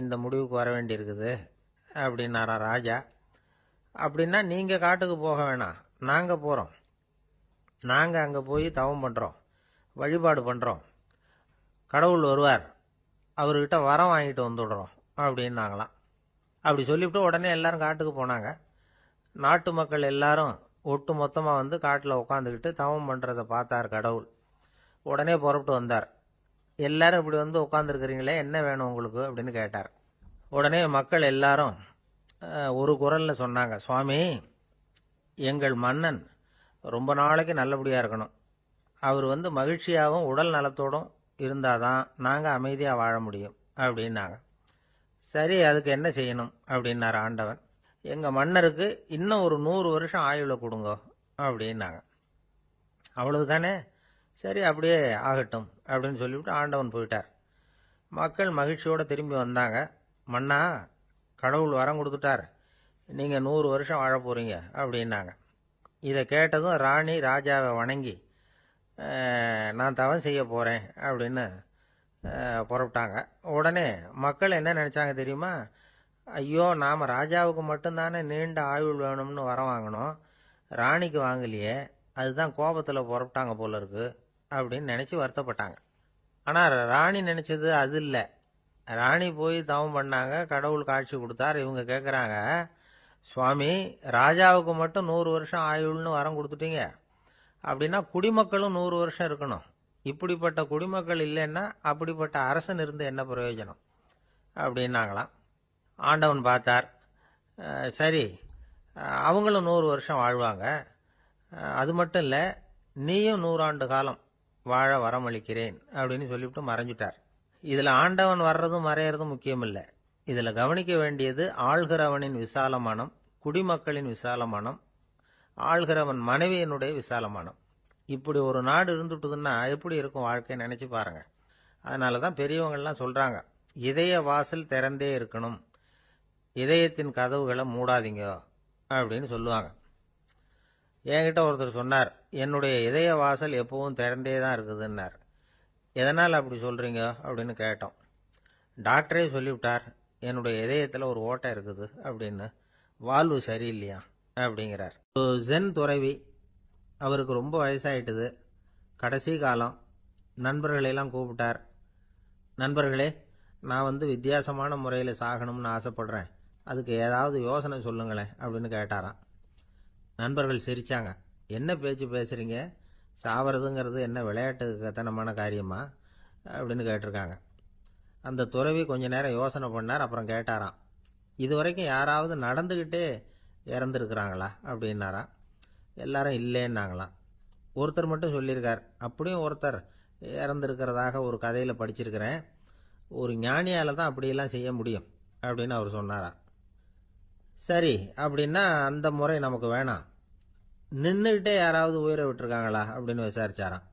இந்த முடிவுக்கு வர வேண்டியிருக்குது அப்படின்னாரா ராஜா. அப்படின்னா நீங்கள் காட்டுக்கு போக வேணாம், நாங்கள் போகிறோம். நாங்கள் அங்கே போய் தவம் பண்ணுறோம், வழிபாடு பண்ணுறோம். கடவுள் வருவார், அவர்கிட்ட வரம் வாங்கிட்டு வந்துடுறோம் அப்படின்னாங்களாம். அப்படி சொல்லிவிட்டு உடனே எல்லாரும் காட்டுக்கு போனாங்க. நாட்டு மக்கள் எல்லாரும் ஒட்டு மொத்தமாக காட்டில் உட்காந்துக்கிட்டு தவம் பண்ணுறதை பார்த்தார் கடவுள். உடனே புறப்பட்டு வந்தார். எல்லாரும் இப்படி உட்காந்துருக்கிறீங்களே, என்ன வேணும் உங்களுக்கு அப்படின்னு கேட்டார். உடனே மக்கள் எல்லாரும் ஒரு குரலில் சொன்னாங்க, சுவாமி, எங்கள் மன்னன் ரொம்ப நாளைக்கு நல்லபடியாக இருக்கணும். அவர் மகிழ்ச்சியாகவும் உடல் நலத்தோடும் இருந்தால் தான் நாங்கள் அமைதியாக வாழ முடியும். அப்படின்னாங்க. சரி, அதுக்கு என்ன செய்யணும் அப்படின்னாரு ஆண்டவன். எங்கள் மன்னருக்கு இன்னும் ஒரு 100 வருஷம் ஆயுளை கொடுங்க அப்படின்னாங்க. அவ்வளவுதானே, சரி அப்படியே ஆகட்டும் அப்படின்னு சொல்லிவிட்டு ஆண்டவன் போயிட்டார். மக்கள் மகிழ்ச்சியோடு திரும்பி வந்தாங்க. மன்னா, கடவுள் வரம் கொடுத்துட்டார், நீங்கள் 100 வருஷம் வாழ போகிறீங்க அப்படின்னாங்க. இதை கேட்டதும் ராணி ராஜாவை வணங்கி நான் தவம் செய்ய போகிறேன் அப்படின்னு புறப்பட்டாங்க. உடனே மக்கள் என்ன நினச்சாங்க தெரியுமா? ஐயோ, நாம் ராஜாவுக்கு மட்டும்தானே நீண்ட ஆயுள் வேணும்னு வரம் வாங்கினோம், ராணிக்கு வாங்கலையே, அதுதான் கோபத்தில் புறப்பட்டாங்க போல இருக்கு அப்படின்னு நினச்சி வருத்தப்பட்டாங்க. ஆனால் ராணி நினச்சது அது இல்லை. ராணி போய் தவம் பண்ணாங்க, கடவுள் காட்சி கொடுத்தார். இவங்க கேட்குறாங்க, சுவாமி, ராஜாவுக்கு மட்டும் 100 வருஷம் ஆயுள்னு வரம் கொடுத்துட்டீங்க, அப்படின்னா குடிமக்களும் 100 வருஷம் இருக்கணும். இப்படிப்பட்ட குடிமக்கள் இல்லைன்னா அப்படிப்பட்ட அரசன் இருந்து என்ன பிரயோஜனம் அப்படின்னாங்களாம். ஆண்டவன் பார்த்தார், சரி அவங்களும் 100 வருஷம் வாழ்வாங்க, அது மட்டும் இல்லை நீயும் 100 ஆண்டு காலம் வாழ வரமளிக்கிறேன் அப்படின்னு சொல்லிவிட்டு மறைஞ்சிட்டார். இதில் ஆண்டவன் வர்றதும் மறையிறதும் முக்கியம் இல்லை. இதில் கவனிக்க வேண்டியது ஆள்கிறவனின் விசாலமானம், குடிமக்களின் விசாலமானம், ஆள்கிறவன் மனைவியினுடைய விசாலமானம். இப்படி ஒரு நாடு இருந்துட்டுதுன்னா எப்படி இருக்கும் வாழ்க்கை நினச்சி பாருங்க. அதனால தான் பெரியவங்கள்லாம் சொல்கிறாங்க, இதய வாசல் திறந்தே இருக்கணும், இதயத்தின் கதவுகளை மூடாதீங்க அப்படின்னு சொல்லுவாங்க. என்கிட்ட ஒருத்தர் சொன்னார், என்னுடைய இதய வாசல் எப்பவும் திறந்தே தான் இருக்குதுன்னார். எதனால் அப்படி சொல்கிறீங்க அப்படின்னு கேட்டோம். டாக்டரே சொல்லிவிட்டார், என்னுடைய இதயத்தில் ஒரு ஓட்டை இருக்குது அப்படின்னு, வால்வு சரியில்லையா அப்படிங்கிறார். ஜென் துறவி, அவருக்கு ரொம்ப வயசாயிட்டுது, கடைசி காலம். நண்பர்களெல்லாம் கூப்பிட்டார். நண்பர்களே, நான் வித்தியாசமான முறையில் சாகணும்னு ஆசைப்படுறேன், அதுக்கு ஏதாவது யோசனை சொல்லுங்களேன் அப்படின்னு கேட்டாராம். நண்பர்கள் சிரித்தாங்க. என்ன பேச்சு பேசுகிறீங்க, சாவறதுங்கிறது என்ன விளையாட்டுத்தனமான காரியமா அப்படின்னு கேட்டிருக்காங்க. அந்த துறவி கொஞ்ச நேரம் யோசனை பண்ணார். அப்புறம் கேட்டாராம், இது வரைக்கும் யாராவது நடந்துக்கிட்டே இறந்துருக்குறாங்களா அப்படின்னாராம். எல்லாரும் இல்லைன்னாங்களாம். ஒருத்தர் மட்டும் சொல்லியிருக்கார், அப்படியும் ஒருத்தர் இறந்துருக்கிறதாக ஒரு கதையில் படிச்சிருக்கிறேன், ஒரு ஞானியால் தான் அப்படியெல்லாம் செய்ய முடியும் அப்படின்னு அவர் சொன்னாராம். சரி, அப்படின்னா அந்த முறை நமக்கு வேணாம், நின்றுக்கிட்டே யாராவது உயிரை விட்டுருக்காங்களா அப்படின்னு விசாரிச்சாராம்.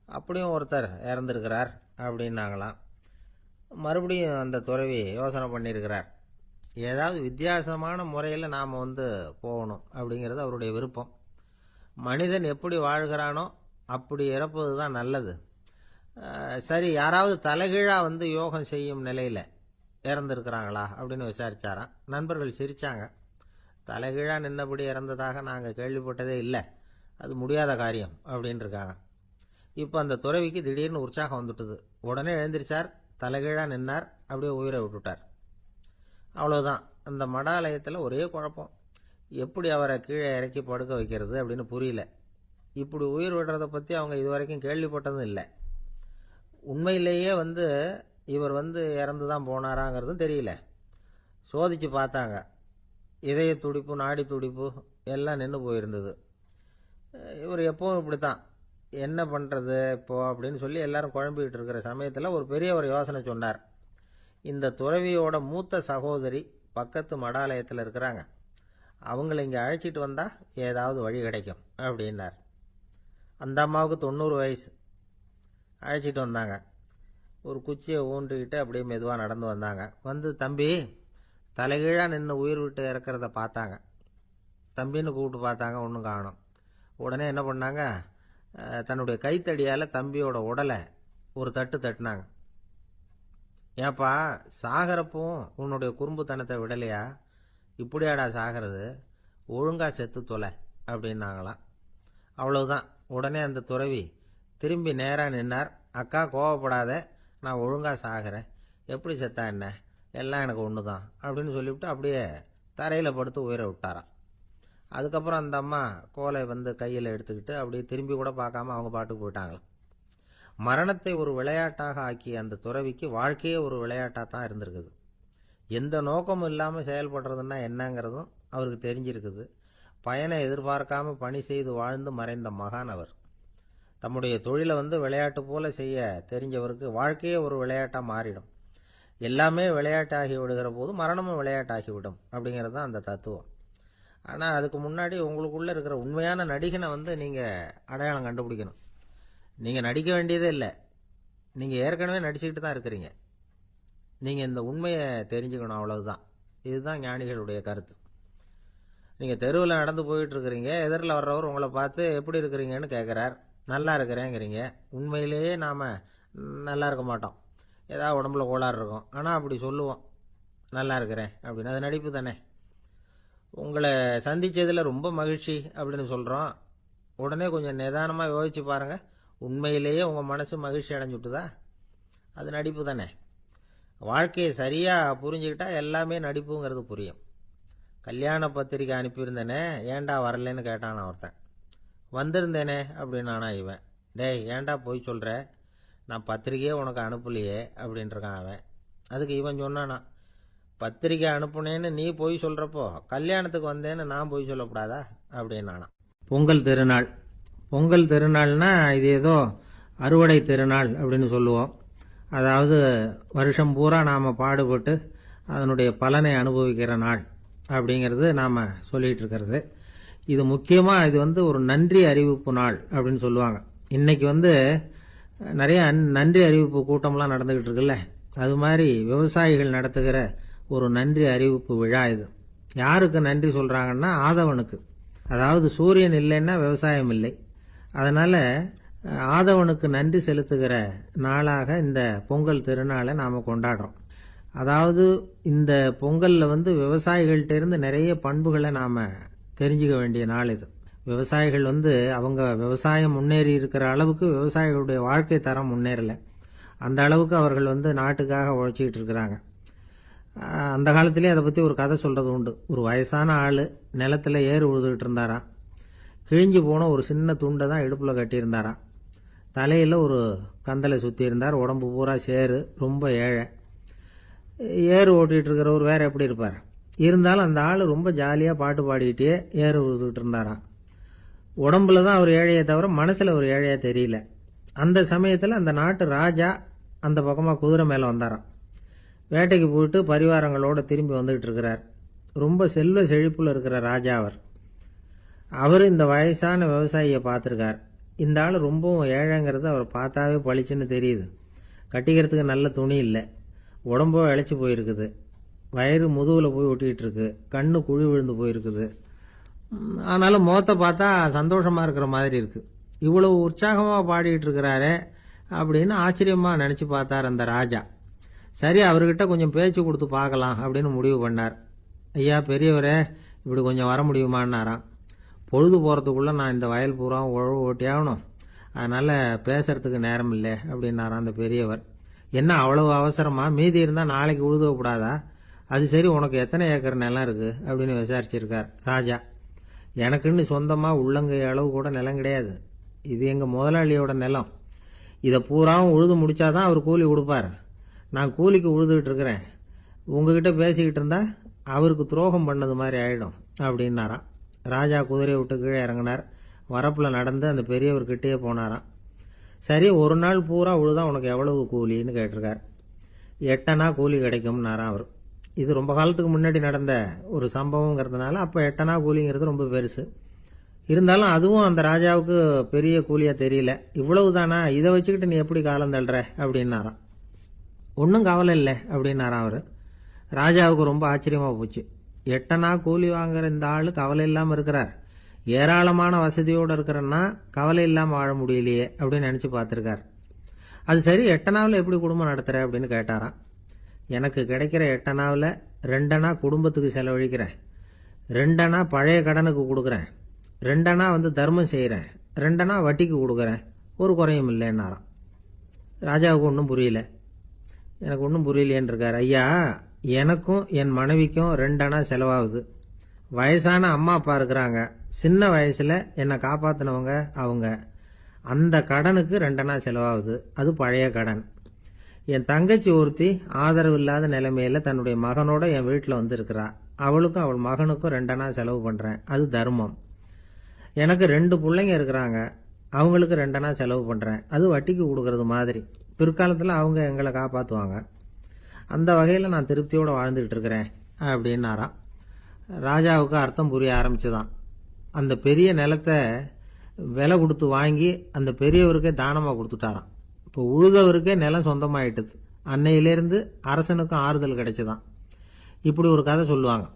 அப்படியும் ஒருத்தர் இறந்துருக்கிறார் அப்படின்னாங்களாம். மறுபடியும் அந்த துறவி யோசனை பண்ணியிருக்கிறார், ஏதாவது வித்தியாசமான முறையில் நாம் போகணும் அப்படிங்கிறது அவருடைய விருப்பம். மனிதன் எப்படி வாழ்கிறானோ அப்படி இறப்பது தான் நல்லது. சரி, யாராவது தலைகீழாக யோகம் செய்யும் நிலையில் இறந்துருக்கிறாங்களா அப்படின்னு விசாரிச்சாராம். நண்பர்கள் சிரித்தாங்க. தலைகீழாக நின்னபடி இறந்ததாக நாங்கள் கேள்விப்பட்டதே இல்லை, அது முடியாத காரியம் அப்படின்னு இருக்காங்க. இப்போ அந்த துறவிக்கு திடீர்னு உற்சாகம் வந்துட்டுது. உடனே எழுந்திரிச்சார், தலைகீழாக நின்னார், அப்படியே உயிரை விட்டுட்டார். அவ்வளோதான். அந்த மடாலயத்தில் ஒரே குழப்பம், எப்படி அவரை கீழே இறக்கி படுக்க வைக்கிறது அப்படின்னு புரியல. இப்படி உயிர் விடுறதை பற்றி அவங்க இதுவரைக்கும் கேள்விப்பட்டதும் இல்லை. உண்மையிலேயே இவர் இறந்து தான் போனாராங்கிறதும் தெரியல. சோதித்து பார்த்தாங்க, இதய துடிப்பு, நாடி துடிப்பு எல்லாம் நின்று போயிருந்தது. இவர் எப்பவும் இப்படி தான், என்ன பண்ணுறது இப்போ அப்படின்னு சொல்லி எல்லாரும் குழம்பிக்கிட்டு இருக்கிற சமயத்தில் ஒரு பெரியவர் யோசனை சொன்னார். இந்த துறவியோட மூத்த சகோதரி பக்கத்து மடாலயத்தில் இருக்கிறாங்க, அவங்கள இங்கே அழைச்சிட்டு வந்தால் ஏதாவது வழி கிடைக்கும் அப்படின்னார். அந்த அம்மாவுக்கு 90 வயசு. அழைச்சிட்டு வந்தாங்க. ஒரு குச்சியை ஊன்றிக்கிட்டு அப்படியே மெதுவாக நடந்து வந்தாங்க. தம்பி, தலைகீழாக நின்று உயிர் விட்டு இறக்கிறத பார்த்தாங்க. தம்பின்னு கூப்பிட்டு பார்த்தாங்க, ஒன்றும் காணும். உடனே என்ன பண்ணாங்க, தன்னுடைய கைத்தடியால் தம்பியோட உடலை ஒரு தட்டு தட்டினாங்க. ஏப்பா, சாகிறப்பவும் உன்னுடைய குறும்புத்தனத்தை விடலையா, இப்படியாடா சாகிறது, ஒழுங்கா செத்து தொலை அப்படின்னாங்களாம். அவ்வளவுதான். உடனே அந்த துறவி திரும்பி நேராக நின்னார். அக்கா, கோவப்படாத, நான் ஒழுங்காக சாகிறேன், எப்படி செத்தா என்ன, எல்லாம் எனக்கு ஒன்று தான் அப்படின்னு சொல்லிவிட்டு அப்படியே தரையில் படுத்து உயிரை விட்டாராம். அதுக்கப்புறம் அந்த அம்மா கோலை கையில் எடுத்துக்கிட்டு அப்படியே திரும்பி கூட பார்க்காம அவங்க பாட்டுக்கு போயிட்டாங்களாம். மரணத்தை ஒரு விளையாட்டாக ஆக்கிய அந்த துறவிக்கு வாழ்க்கையே ஒரு விளையாட்டாக தான் இருந்திருக்குது. எந்த நோக்கமும் இல்லாமல் செயல்படுறதுன்னா என்னங்கிறதும் அவருக்கு தெரிஞ்சிருக்குது. பயனை எதிர்பார்க்காம பணி செய்து வாழ்ந்து மறைந்த மகான் அவர். தம்முடைய தொழிலை விளையாட்டு போல செய்ய தெரிஞ்சவருக்கு வாழ்க்கையே ஒரு விளையாட்டாக மாறிடும். எல்லாமே விளையாட்டாகி விடுகிற போது மரணமும் விளையாட்டாகிவிடும் அப்படிங்கிறது தான் அந்த தத்துவம். ஆனால் அதுக்கு முன்னாடி உங்களுக்குள்ளே இருக்கிற உண்மையான நடிகனை நீங்கள் அடையாளம் கண்டுபிடிக்கணும். நீங்கள் நடிக்க வேண்டியதே இல்லை, நீங்கள் ஏற்கனவே நடிச்சுக்கிட்டு தான் இருக்கிறீங்க. நீங்கள் இந்த உண்மையை தெரிஞ்சுக்கணும், அவ்வளவுதான். இதுதான் ஞானிகளுடைய கருத்து. நீங்கள் தெருவில் நடந்து போயிட்டு இருக்கிறீங்க, எதிரில் வர்றவர் உங்களை பார்த்து எப்படி இருக்கிறீங்கன்னு கேட்குறார். நல்லா இருக்கிறேங்கிறீங்க. உண்மையிலேயே நாம் நல்லா இருக்க மாட்டோம், ஏதாவது உடம்புல கோளாறு இருக்கும். ஆனால் அப்படி சொல்லுவோம் நல்லா இருக்கிறேன் அப்படின்னு. அது நடிப்பு தானே. உங்களை சந்தித்ததில் ரொம்ப மகிழ்ச்சி அப்படின்னு சொல்கிறோம். உடனே கொஞ்சம் நிதானமாக யோசிச்சு பாருங்கள், உண்மையிலேயே உங்கள் மனசு மகிழ்ச்சி அடைஞ்சுட்டுதா? அது நடிப்பு தானே. வாழ்க்கையை சரியாக புரிஞ்சுக்கிட்டா எல்லாமே நடிப்புங்கிறது புரியும். கல்யாண பத்திரிக்கை அனுப்பியிருந்தேனே, ஏன்டா வரலன்னு கேட்டான் ஒருத்தன். வந்திருந்தேனே அப்படின்னானா இவன். டேய், ஏன்டா போய் சொல்கிற, நான் பத்திரிக்கையே உனக்கு அனுப்பலையே அப்படின்ட்டுருக்கான் அவன். அதுக்கு இவன் சொன்னானா, பத்திரிக்கை அனுப்புனேன்னு நீ போய் சொல்கிறப்போ கல்யாணத்துக்கு வந்தேன்னு நான் போய் சொல்லக்கூடாதா அப்படின்னானா. பொங்கல் திருநாள். பொங்கல் திருநாள்னா இது ஏதோ அறுவடை திருநாள் அப்படின்னு சொல்லுவோம். அதாவது வருஷம் பூரா நாம் பாடுபட்டு அதனுடைய பலனை அனுபவிக்கிற நாள் அப்படிங்கிறது நாம் சொல்லிகிட்டு இருக்கிறது. இது முக்கியமாக இது ஒரு நன்றி அறிவிப்பு நாள் அப்படின்னு சொல்லுவாங்க. இன்னைக்கு நிறைய நன்றி அறிவிப்பு கூட்டம்லாம் நடந்துக்கிட்டு இருக்குல்ல, அது மாதிரி விவசாயிகள் நடத்துகிற ஒரு நன்றி அறிவிப்பு விழா இது. யாருக்கு நன்றி சொல்கிறாங்கன்னா ஆதவனுக்கு. அதாவது சூரியன் இல்லைன்னா விவசாயம் இல்லை. அதனால் ஆதவனுக்கு நன்றி செலுத்துகிற நாளாக இந்த பொங்கல் திருநாளை நாம் கொண்டாடுறோம். அதாவது இந்த பொங்கலில் விவசாயிகள்கிட்ட இருந்து நிறைய பண்புகளை நாம் தெரிஞ்சுக்க வேண்டிய நாள் இது. விவசாயிகள் அவங்க விவசாயம் முன்னேறி இருக்கிற அளவுக்கு விவசாயிகளுடைய வாழ்க்கை தரம் முன்னேறலை. அந்த அளவுக்கு அவர்கள் நாட்டுக்காக உழைச்சிக்கிட்டு இருக்கிறாங்க. அந்த காலத்திலே அதை பற்றி ஒரு கதை சொல்கிறது உண்டு. ஒரு வயசான ஆள் நிலத்தில் ஏறு உழுதுகிட்டு இருந்தாராம். கிழிஞ்சு போன ஒரு சின்ன துண்டை தான் இடுப்பில் கட்டியிருந்தாராம். தலையில் ஒரு கந்தலை சுற்றி இருந்தார். உடம்பு பூரா சேரு, ரொம்ப ஏழை. ஏறு ஓட்டிகிட்டு இருக்கிறவர் வேறு எப்படி இருப்பார்? இருந்தாலும் அந்த ஆள் ரொம்ப ஜாலியாக பாட்டு பாடிக்கிட்டே ஏறு உழுதுகிட்டு இருந்தாராம். உடம்புல தான் அவர் ஏழையை தவிர மனசில் ஒரு ஏழையாக தெரியல. அந்த சமயத்தில் அந்த நாட்டு ராஜா அந்த பக்கமாக குதிரை மேலே வந்தாராம். வேட்டைக்கு போயிட்டு பரிவாரங்களோடு திரும்பி வந்துகிட்டு இருக்கிறார். ரொம்ப செல்வ செழிப்பில் இருக்கிற ராஜா அவர் இந்த வயசான விவசாயியை பார்த்துருக்கார். இந்த ஆள் ரொம்பவும் ஏழைங்கிறது அவர் பார்த்தாவே பளிச்சுன்னு தெரியுது. கட்டிக்கிறதுக்கு நல்ல துணி இல்லை, உடம்போ இழைச்சி போயிருக்குது, வயிறு முதுகில் போய் ஒட்டிக்கிட்டு இருக்கு, கண்ணு குழி விழுந்து போயிருக்குது. ஆனாலும் முகத்தை பார்த்தா சந்தோஷமாக இருக்கிற மாதிரி இருக்கு. இவ்வளவு உற்சாகமாக பாடிக்கிட்டு இருக்கிறாரே அப்படின்னு ஆச்சரியமாக நினச்சி பார்த்தார் அந்த ராஜா. சரி, அவர்கிட்ட கொஞ்சம் பேச்சு கொடுத்து பார்க்கலாம் அப்படின்னு முடிவு பண்ணார். ஐயா பெரியவரே, இப்படி கொஞ்சம் வர முடியுமான்னாராம். பொழுது போகிறதுக்குள்ளே நான் இந்த வயல் பூரா உழவு ஓட்டி ஆகணும், அதனால் பேசுறதுக்கு நேரம் இல்லை அப்படின்னாராம் அந்த பெரியவர். என்ன அவ்வளவு அவசரமா? மீதி இருந்தால் நாளைக்கு உழுதக்கூடாதா? அது சரி, உனக்கு எத்தனை ஏக்கர் நிலம் இருக்குது அப்படின்னு விசாரிச்சிருக்கார் ராஜா. எனக்குன்னு சொந்தமாக உள்ளங்கை அளவு கூட நிலம் கிடையாது. இது எங்கள் முதலாளியோட நிலம். இதை பூராவும் உழுது முடிச்சாதான் அவர் கூலி கொடுப்பார். நான் கூலிக்கு உழுதுகிட்டு இருக்கிறேன். உங்ககிட்ட பேசிக்கிட்டு இருந்தா அவருக்கு துரோகம் பண்ணது மாதிரி ஆயிடும் அப்படின்னாராம். ராஜா குதிரையை விட்டு கீழே இறங்கினார். வரப்பில் நடந்து அந்த பெரியவர்கிட்டயே போனாராம். சரி, ஒரு நாள் பூரா உழுதா உனக்கு எவ்வளவு கூலின்னு கேட்டிருக்கார். 8 அணா கூலி கிடைக்கும்னாராம் அவர். இது ரொம்ப காலத்துக்கு முன்னாடி நடந்த ஒரு சம்பவங்கிறதுனால அப்போ 8 அணா கூலிங்கிறது ரொம்ப பெருசு. இருந்தாலும் அதுவும் அந்த ராஜாவுக்கு பெரிய கூலியாக தெரியல. இவ்வளவு தானா, இதை வச்சுக்கிட்டு நீ எப்படி காலம் தள்ளுற அப்படின்னாராம். ஒன்றும் கவலை இல்லை அப்படின்னாராம் அவர். ராஜாவுக்கு ரொம்ப ஆச்சரியமாக போச்சு. 8 அணா கூலி வாங்குற இந்த ஆள் கவலை இல்லாமல் இருக்கிறார், ஏராளமான வசதியோடு இருக்கிறன்னா கவலை இல்லாமல் வாழ முடியலையே அப்படின்னு நினச்சி பார்த்துருக்கார். அது சரி, 8 அணாவில் எப்படி குடும்பம் நடத்துகிற அப்படின்னு கேட்டாராம். எனக்கு கிடைக்கிற 8 அணாவில் 2 அணா குடும்பத்துக்கு செலவழிக்கிறேன், 2 அணா பழைய கடனுக்கு கொடுக்குறேன், 2 அணா தர்மம் செய்கிறேன், 2 அணா வட்டிக்கு கொடுக்குறேன், ஒரு குறையும் இல்லைன்னாராம். ராஜாவுக்கு ஒன்றும் புரியல. எனக்கு ஒன்றும் புரியலேன்னு இருக்கார். ஐயா, எனக்கும் என் மனைவிக்கும் 2 அணா செலவாகுது. வயசான அம்மா அப்பா இருக்கிறாங்க, சின்ன வயசில் என்னை காப்பாற்றினவங்க அவங்க. அந்த கடனுக்கு 2 அணா செலவாகுது, அது பழைய கடன். என் தங்கச்சி ஒருத்தி ஆதரவு இல்லாத நிலைமையில தன்னுடைய மகனோட என் வீட்டில் இருக்கிறா. அவளுக்கும் அவள் மகனுக்கும் 2 அணா செலவு பண்ணுறேன், அது தர்மம். எனக்கு 2 பிள்ளைங்க இருக்கிறாங்க, அவங்களுக்கு 2 அணா செலவு பண்ணுறேன், அது வட்டிக்கு கொடுக்கறது மாதிரி. பிற்காலத்தில் அவங்க எங்களை காப்பாற்றுவாங்க. அந்த வகையில் நான் திருப்தியோடு வாழ்ந்துகிட்டு இருக்கிறேன் அப்படின்னாராம். ராஜாவுக்கு அர்த்தம் புரிய ஆரம்பிச்சுதான். அந்த பெரிய நிலத்தை விலை கொடுத்து வாங்கி அந்த பெரியவருக்கே தானமாக கொடுத்துட்டாராம். இப்போ உழுதவருக்கே நிலம் சொந்தமாயிட்டுது. அன்னையிலேருந்து அரசனுக்கும் ஆறுதல் கிடைச்சுதான். இப்படி ஒரு கதை சொல்லுவாங்க.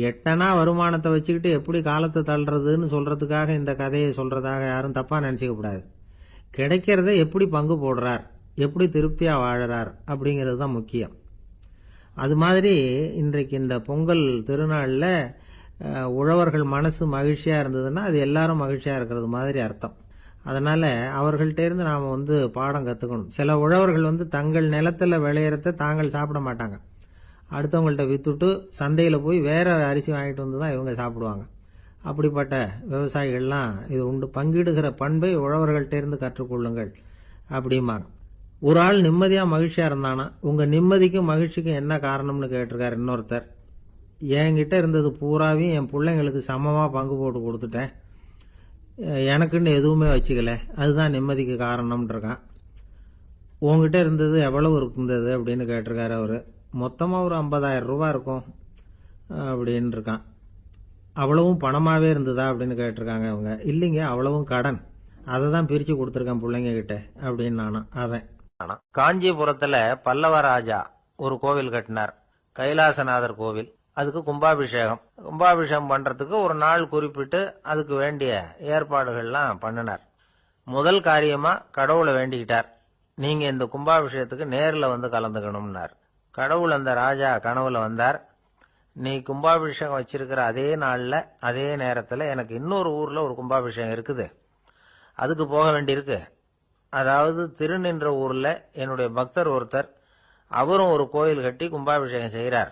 எட்டனா வருமானத்தை வச்சுக்கிட்டு எப்படி காலத்தை தள்ளுறதுன்னு சொல்றதுக்காக இந்த கதையை சொல்றதாக யாரும் தப்பா நினைச்சுக்க கூடாது. கிடைக்கிறத எப்படி பங்கு போடுறார், எப்படி திருப்தியா வாழறார் அப்படிங்கிறது தான் முக்கியம். அது மாதிரி இன்றைக்கு இந்த பொங்கல் திருநாளில் உழவர்கள் மனசு மகிழ்ச்சியா இருந்ததுன்னா அது எல்லாரும் மகிழ்ச்சியா இருக்கிறது மாதிரி அர்த்தம். அதனால அவர்கள்ட்ட இருந்து நாம பாடம் கத்துக்கணும். சில உழவர்கள் தங்கள் நிலத்துல விளையறத தாங்கள் சாப்பிட மாட்டாங்க. அடுத்தவங்கள்ட்ட வித்துட்டு சந்தையில் போய் வேற அரிசி வாங்கிட்டு வந்து தான் இவங்க சாப்பிடுவாங்க. அப்படிப்பட்ட விவசாயிகள்லாம் இது உண்டு. பங்கிடுகிற பண்பை உழவர்கள்ட்ட இருந்து கற்றுக்கொள்ளுங்கள் அப்படிம்பாங்க. ஒரு ஆள் நிம்மதியா மகிழ்ச்சியா இருந்தானா, உங்க நிம்மதிக்கும் மகிழ்ச்சிக்கும் என்ன காரணம்னு கேட்டிருக்காரு இன்னொருத்தர். என்கிட்ட இருந்தது பூராவையும் என் பிள்ளைங்களுக்கு சமமா பங்கு போட்டு கொடுத்துட்டேன், எனக்குன்னு எதுவுமே வச்சுக்கல, அதுதான் நிம்மதிக்கு காரணம்னு இருக்கான். உங்ககிட்ட இருந்தது எவ்வளவு இருந்தது அப்படின்னு கேட்டிருக்காரு அவரு. மொத்தமாக ஒரு 50,000 ரூபா இருக்கும் அப்படின்னு இருக்கான். அவ்வளவும் பணமாகவே இருந்ததா அப்படின்னு கேட்டிருக்காங்க அவங்க. இல்லைங்க, அவ்வளவும் கடன், அதை தான் பிரித்து கொடுத்துருக்கேன் பிள்ளைங்க கிட்ட அப்படின்னு அவன். காஞ்சிபுரத்தில் பல்லவ ராஜா ஒரு கோவில் கட்டினார், கைலாசநாதர் கோவில். அதுக்கு கும்பாபிஷேகம் பண்றதுக்கு ஒரு நாள் குறிப்பிட்டு அதுக்கு வேண்டிய ஏற்பாடுகள்லாம் பண்ணினார். முதல் காரியமா கடவுளை வேண்டிக்கிட்டார், நீங்க இந்த கும்பாபிஷேகத்துக்கு நேரில் கலந்துக்கணும்னார். கடவுள் அந்த ராஜா கனவுல வந்தார். நீ கும்பாபிஷேகம் வச்சிருக்கிற அதே நாள்ல அதே நேரத்தில் எனக்கு இன்னொரு ஊர்ல ஒரு கும்பாபிஷேகம் இருக்குது, அதுக்கு போக வேண்டியிருக்கு. அதாவது திருநின்ற ஊர்ல என்னுடைய பக்தர் ஒருத்தர், அவரும் ஒரு கோயில் கட்டி கும்பாபிஷேகம் செய்கிறார்,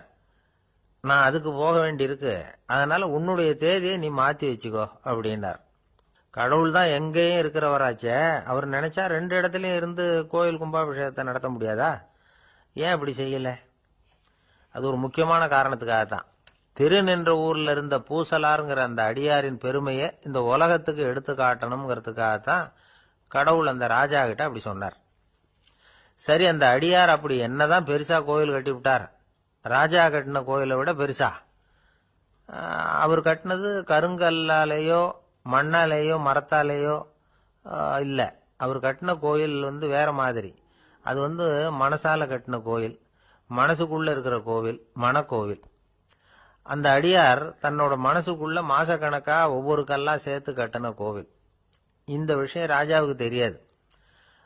நான் அதுக்கு போக வேண்டியிருக்கு, அதனால உன்னுடைய தேதியை நீ மாத்தி வச்சுக்கோ அப்படின்னார். கடவுள் தான் எங்கேயும் இருக்கிறவராச்சே, அவர் நினைச்சா 2 இடத்துலயும் இருந்து கோயில் கும்பாபிஷேகத்தை நடத்த முடியாதா? ஏன் அப்படி செய்யல? அது ஒரு முக்கியமான காரணத்துக்காகத்தான். திருநின்ற ஊர்ல இருந்த பூசலாருங்கிற அந்த அடியாரின் பெருமையை இந்த உலகத்துக்கு எடுத்து காட்டணுங்கிறதுக்காகத்தான் கடவுள் அந்த ராஜா கிட்ட அப்படி சொன்னார். சரி, அந்த அடியார் அப்படி என்னதான் பெருசா கோயில் கட்டி விட்டார்? ராஜா கட்டின கோயிலை விட பெருசா? அவர் கட்டினது கருங்கல்லாலேயோ மண்ணாலேயோ மரத்தாலேயோ இல்ல. அவர் கட்டின கோயில் வேற மாதிரி. அது மனசால கட்டின கோயில், மனசுக்குள்ள இருக்கிற கோவில், மனக்கோவில். அந்த அடியார் தன்னோட மனசுக்குள்ள மாசக்கணக்கா ஒவ்வொரு கல்லா சேர்த்து கட்டின கோவில். இந்த விஷயம் ராஜாவுக்கு தெரியாது.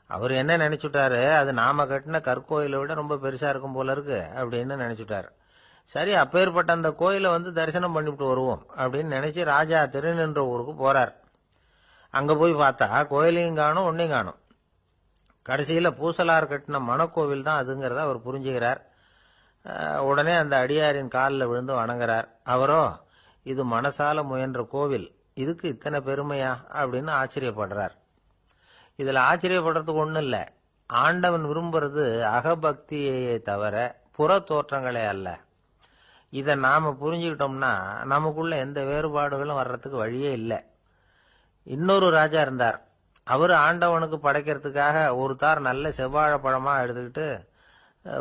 அவர் என்ன நினைச்சுட்டாரு, அது நாம கட்டின கற்கோயிலை விட ரொம்ப பெருசா இருக்கும் போல இருக்கு அப்படின்னு நினைச்சுட்டாரு. சரி, அப்பேற்பட்ட அந்த கோயிலை தரிசனம் பண்ணிவிட்டு வருவோம் அப்படின்னு நினைச்சு ராஜா திருநின்ற ஊருக்கு போறார். அங்க போய் பார்த்தா கோயிலையும் காணும், ஒன்னையும் காணும். கடைசியில பூசலார் கட்டின மனக்கோவில் தான் அதுங்கிறத அவர் புரிஞ்சுக்கிறார். உடனே அந்த அடியாரின் காலில் விழுந்து வணங்குறார். அவரோ, இது மனசால முயன்ற கோவில், இதுக்கு இத்தனை பெருமையா அப்படின்னு ஆச்சரியப்படுறார். இதுல ஆச்சரியப்படுறதுக்கு ஒண்ணும் இல்ல. ஆண்டவன் விரும்புறது அகபக்தியை தவிர புற தோற்றங்களே அல்ல. இதை நாம புரிஞ்சுக்கிட்டோம்னா நமக்குள்ள எந்த வேறுபாடுகளும் வர்றதுக்கு வழியே இல்லை. இன்னொரு ராஜா இருந்தார். அவரு ஆண்டவனுக்கு படைக்கிறதுக்காக ஒரு தார் நல்ல செவ்வாழை பழமா எடுத்துக்கிட்டு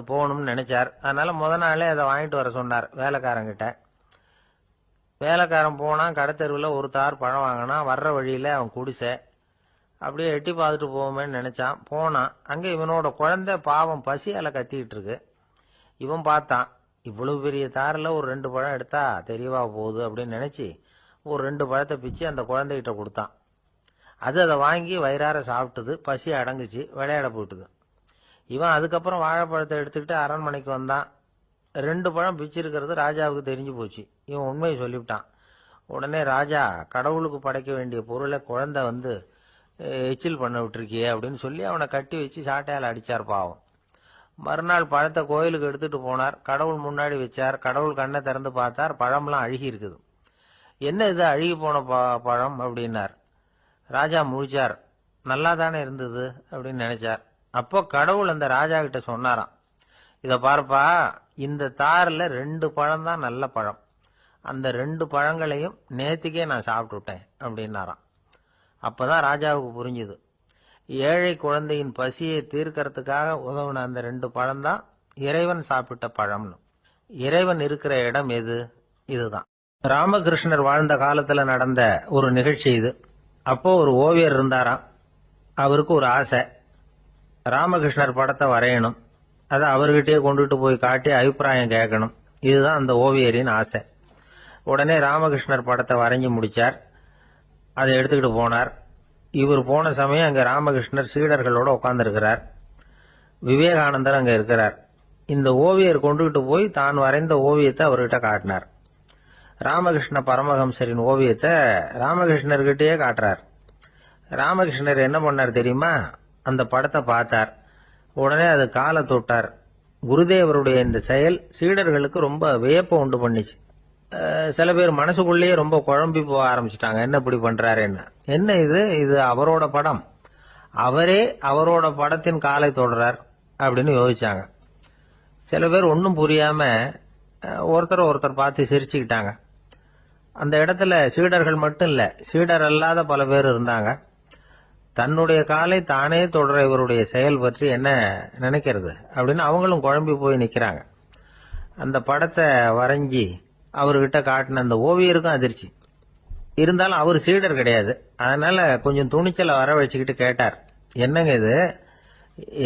போகணும்னு நினைச்சார். அதனால முத நாளே அதை வாங்கிட்டு வர சொன்னார் வேலைக்காரங்கிட்ட. வேலைக்காரன் போனா கடத்தெருவில் ஒரு தார் பழம் வாங்கினா. வர்ற வழியில அவன் குடிசை, அப்படியே எட்டி பார்த்துட்டு போவோமேன்னு நினைச்சான். போனான். அங்க இவனோட குழந்தை பாவம் பசியால கத்திக்கிட்டு இருக்கு. இவன் பார்த்தான், இவ்வளவு பெரிய தாரில் ஒரு 2 பழம் எடுத்தா தெரியவா போகுது அப்படின்னு நினைச்சு ஒரு 2 பழத்தை பிச்சு அந்த குழந்தைகிட்ட கொடுத்தான். அது அதை வாங்கி வயிறார சாப்பிட்டுது, பசி அடங்குச்சு, விளையாட போட்டுது. இவன் அதுக்கப்புறம் வாழைப்பழத்தை எடுத்துக்கிட்டு அரண்மனைக்கு வந்தான். 2 பழம் பிச்சிருக்கிறது ராஜாவுக்கு தெரிஞ்சு போச்சு. இவன் உண்மையை சொல்லிவிட்டான். உடனே ராஜா, கடவுளுக்கு படைக்க வேண்டிய பொருளை குழந்தை எச்சில் பண்ண விட்டுருக்கியே அப்படின்னு சொல்லி அவனை கட்டி வச்சு சாட்டையால் அடிச்சார் பாவம். மறுநாள் பழத்தை கோயிலுக்கு எடுத்துட்டு போனார். கடவுள் முன்னாடி வச்சார். கடவுள் கண்ணை திறந்து பார்த்தார், பழம்லாம் அழுகி இருக்குது. என்ன இது அழுகி போன பழம் அப்படின்னார். ராஜா முழிச்சார். நல்லா தானே இருந்தது அப்படின்னு நினைச்சார். அப்போ கடவுள் அந்த ராஜா கிட்ட சொன்னாராம், இத பார்ப்பா, இந்த தாரில் 2 பழம் தான் நல்ல பழம், அந்த 2 பழங்களையும் நேத்திக்கே நான் சாப்பிட்டு விட்டேன் அப்படின்னாராம். அப்பதான் ராஜாவுக்கு புரிஞ்சுது, ஏழை குழந்தையின் பசியை தீர்க்கறதுக்காக உதவுன அந்த 2 பழம் தான் இறைவன் சாப்பிட்ட பழம்னு. இறைவன் இருக்கிற இடம் எது? இதுதான். ராமகிருஷ்ணர் வாழ்ந்த காலத்துல நடந்த ஒரு நிகழ்ச்சி இது. அப்போ ஒரு ஓவியர் இருந்தாராம். அவருக்கு ஒரு ஆசை, ராமகிருஷ்ணர் படத்தை வரையணும், அதை அவர்கிட்டயே கொண்டுட்டு போய் காட்டி அபிப்பிராயம் கேட்கணும். இதுதான் அந்த ஓவியரின் ஆசை. உடனே ராமகிருஷ்ணர் படத்தை வரைஞ்சி முடிச்சார். அதை எடுத்துக்கிட்டு போனார். இவர் போன சமயம் அங்க ராமகிருஷ்ணர் சீடர்களோட உட்கார்ந்துருக்கிறார். விவேகானந்தர் அங்க இருக்கிறார். இந்த ஓவியர் கொண்டுகிட்டு போய் தான் வரைந்த ஓவியத்தை அவர்கிட்ட காட்டினார். ராமகிருஷ்ண பரமஹம்சரின் ஓவியத்தை ராமகிருஷ்ணர்கிட்டயே காட்டுறார். ராமகிருஷ்ணர் என்ன பண்ணார் தெரியுமா? அந்த படத்தை பார்த்தார். உடனே அது காலை தொட்டார். குருதேவருடைய இந்த செயல் சீடர்களுக்கு ரொம்ப வியப்பை உண்டு பண்ணிச்சு. சில பேர் மனசுக்குள்ளேயே ரொம்ப குழம்பி போக ஆரம்பிச்சுட்டாங்க, என்ன இப்படி பண்றாருன்னு. என்ன இது அவரோட படம், அவரே அவரோட படத்தின் காலை தொடுறார் அப்படின்னு யோசிச்சாங்க. சில பேர் ஒன்றும் புரியாம ஒருத்தர் பார்த்து சிரிச்சுக்கிட்டாங்க. அந்த இடத்துல சீடர்கள் மட்டும் இல்ல, சீடர் அல்லாத பல பேர் இருந்தாங்க. தன்னுடைய காலை தானே தொடர இவருடைய செயல் பற்றி என்ன நினைக்கிறது அப்படின்னு அவங்களும் குழம்பி போய் நிக்கிறாங்க. அந்த படத்தை வரைஞ்சி அவர்கிட்ட காட்டின அந்த ஓவியருக்கும் அதிர்ச்சி. இருந்தாலும் அவர் சீடர் கிடையாது. அதனால கொஞ்சம் துணிச்சலை வர வச்சுக்கிட்டு கேட்டார், என்னங்க இது?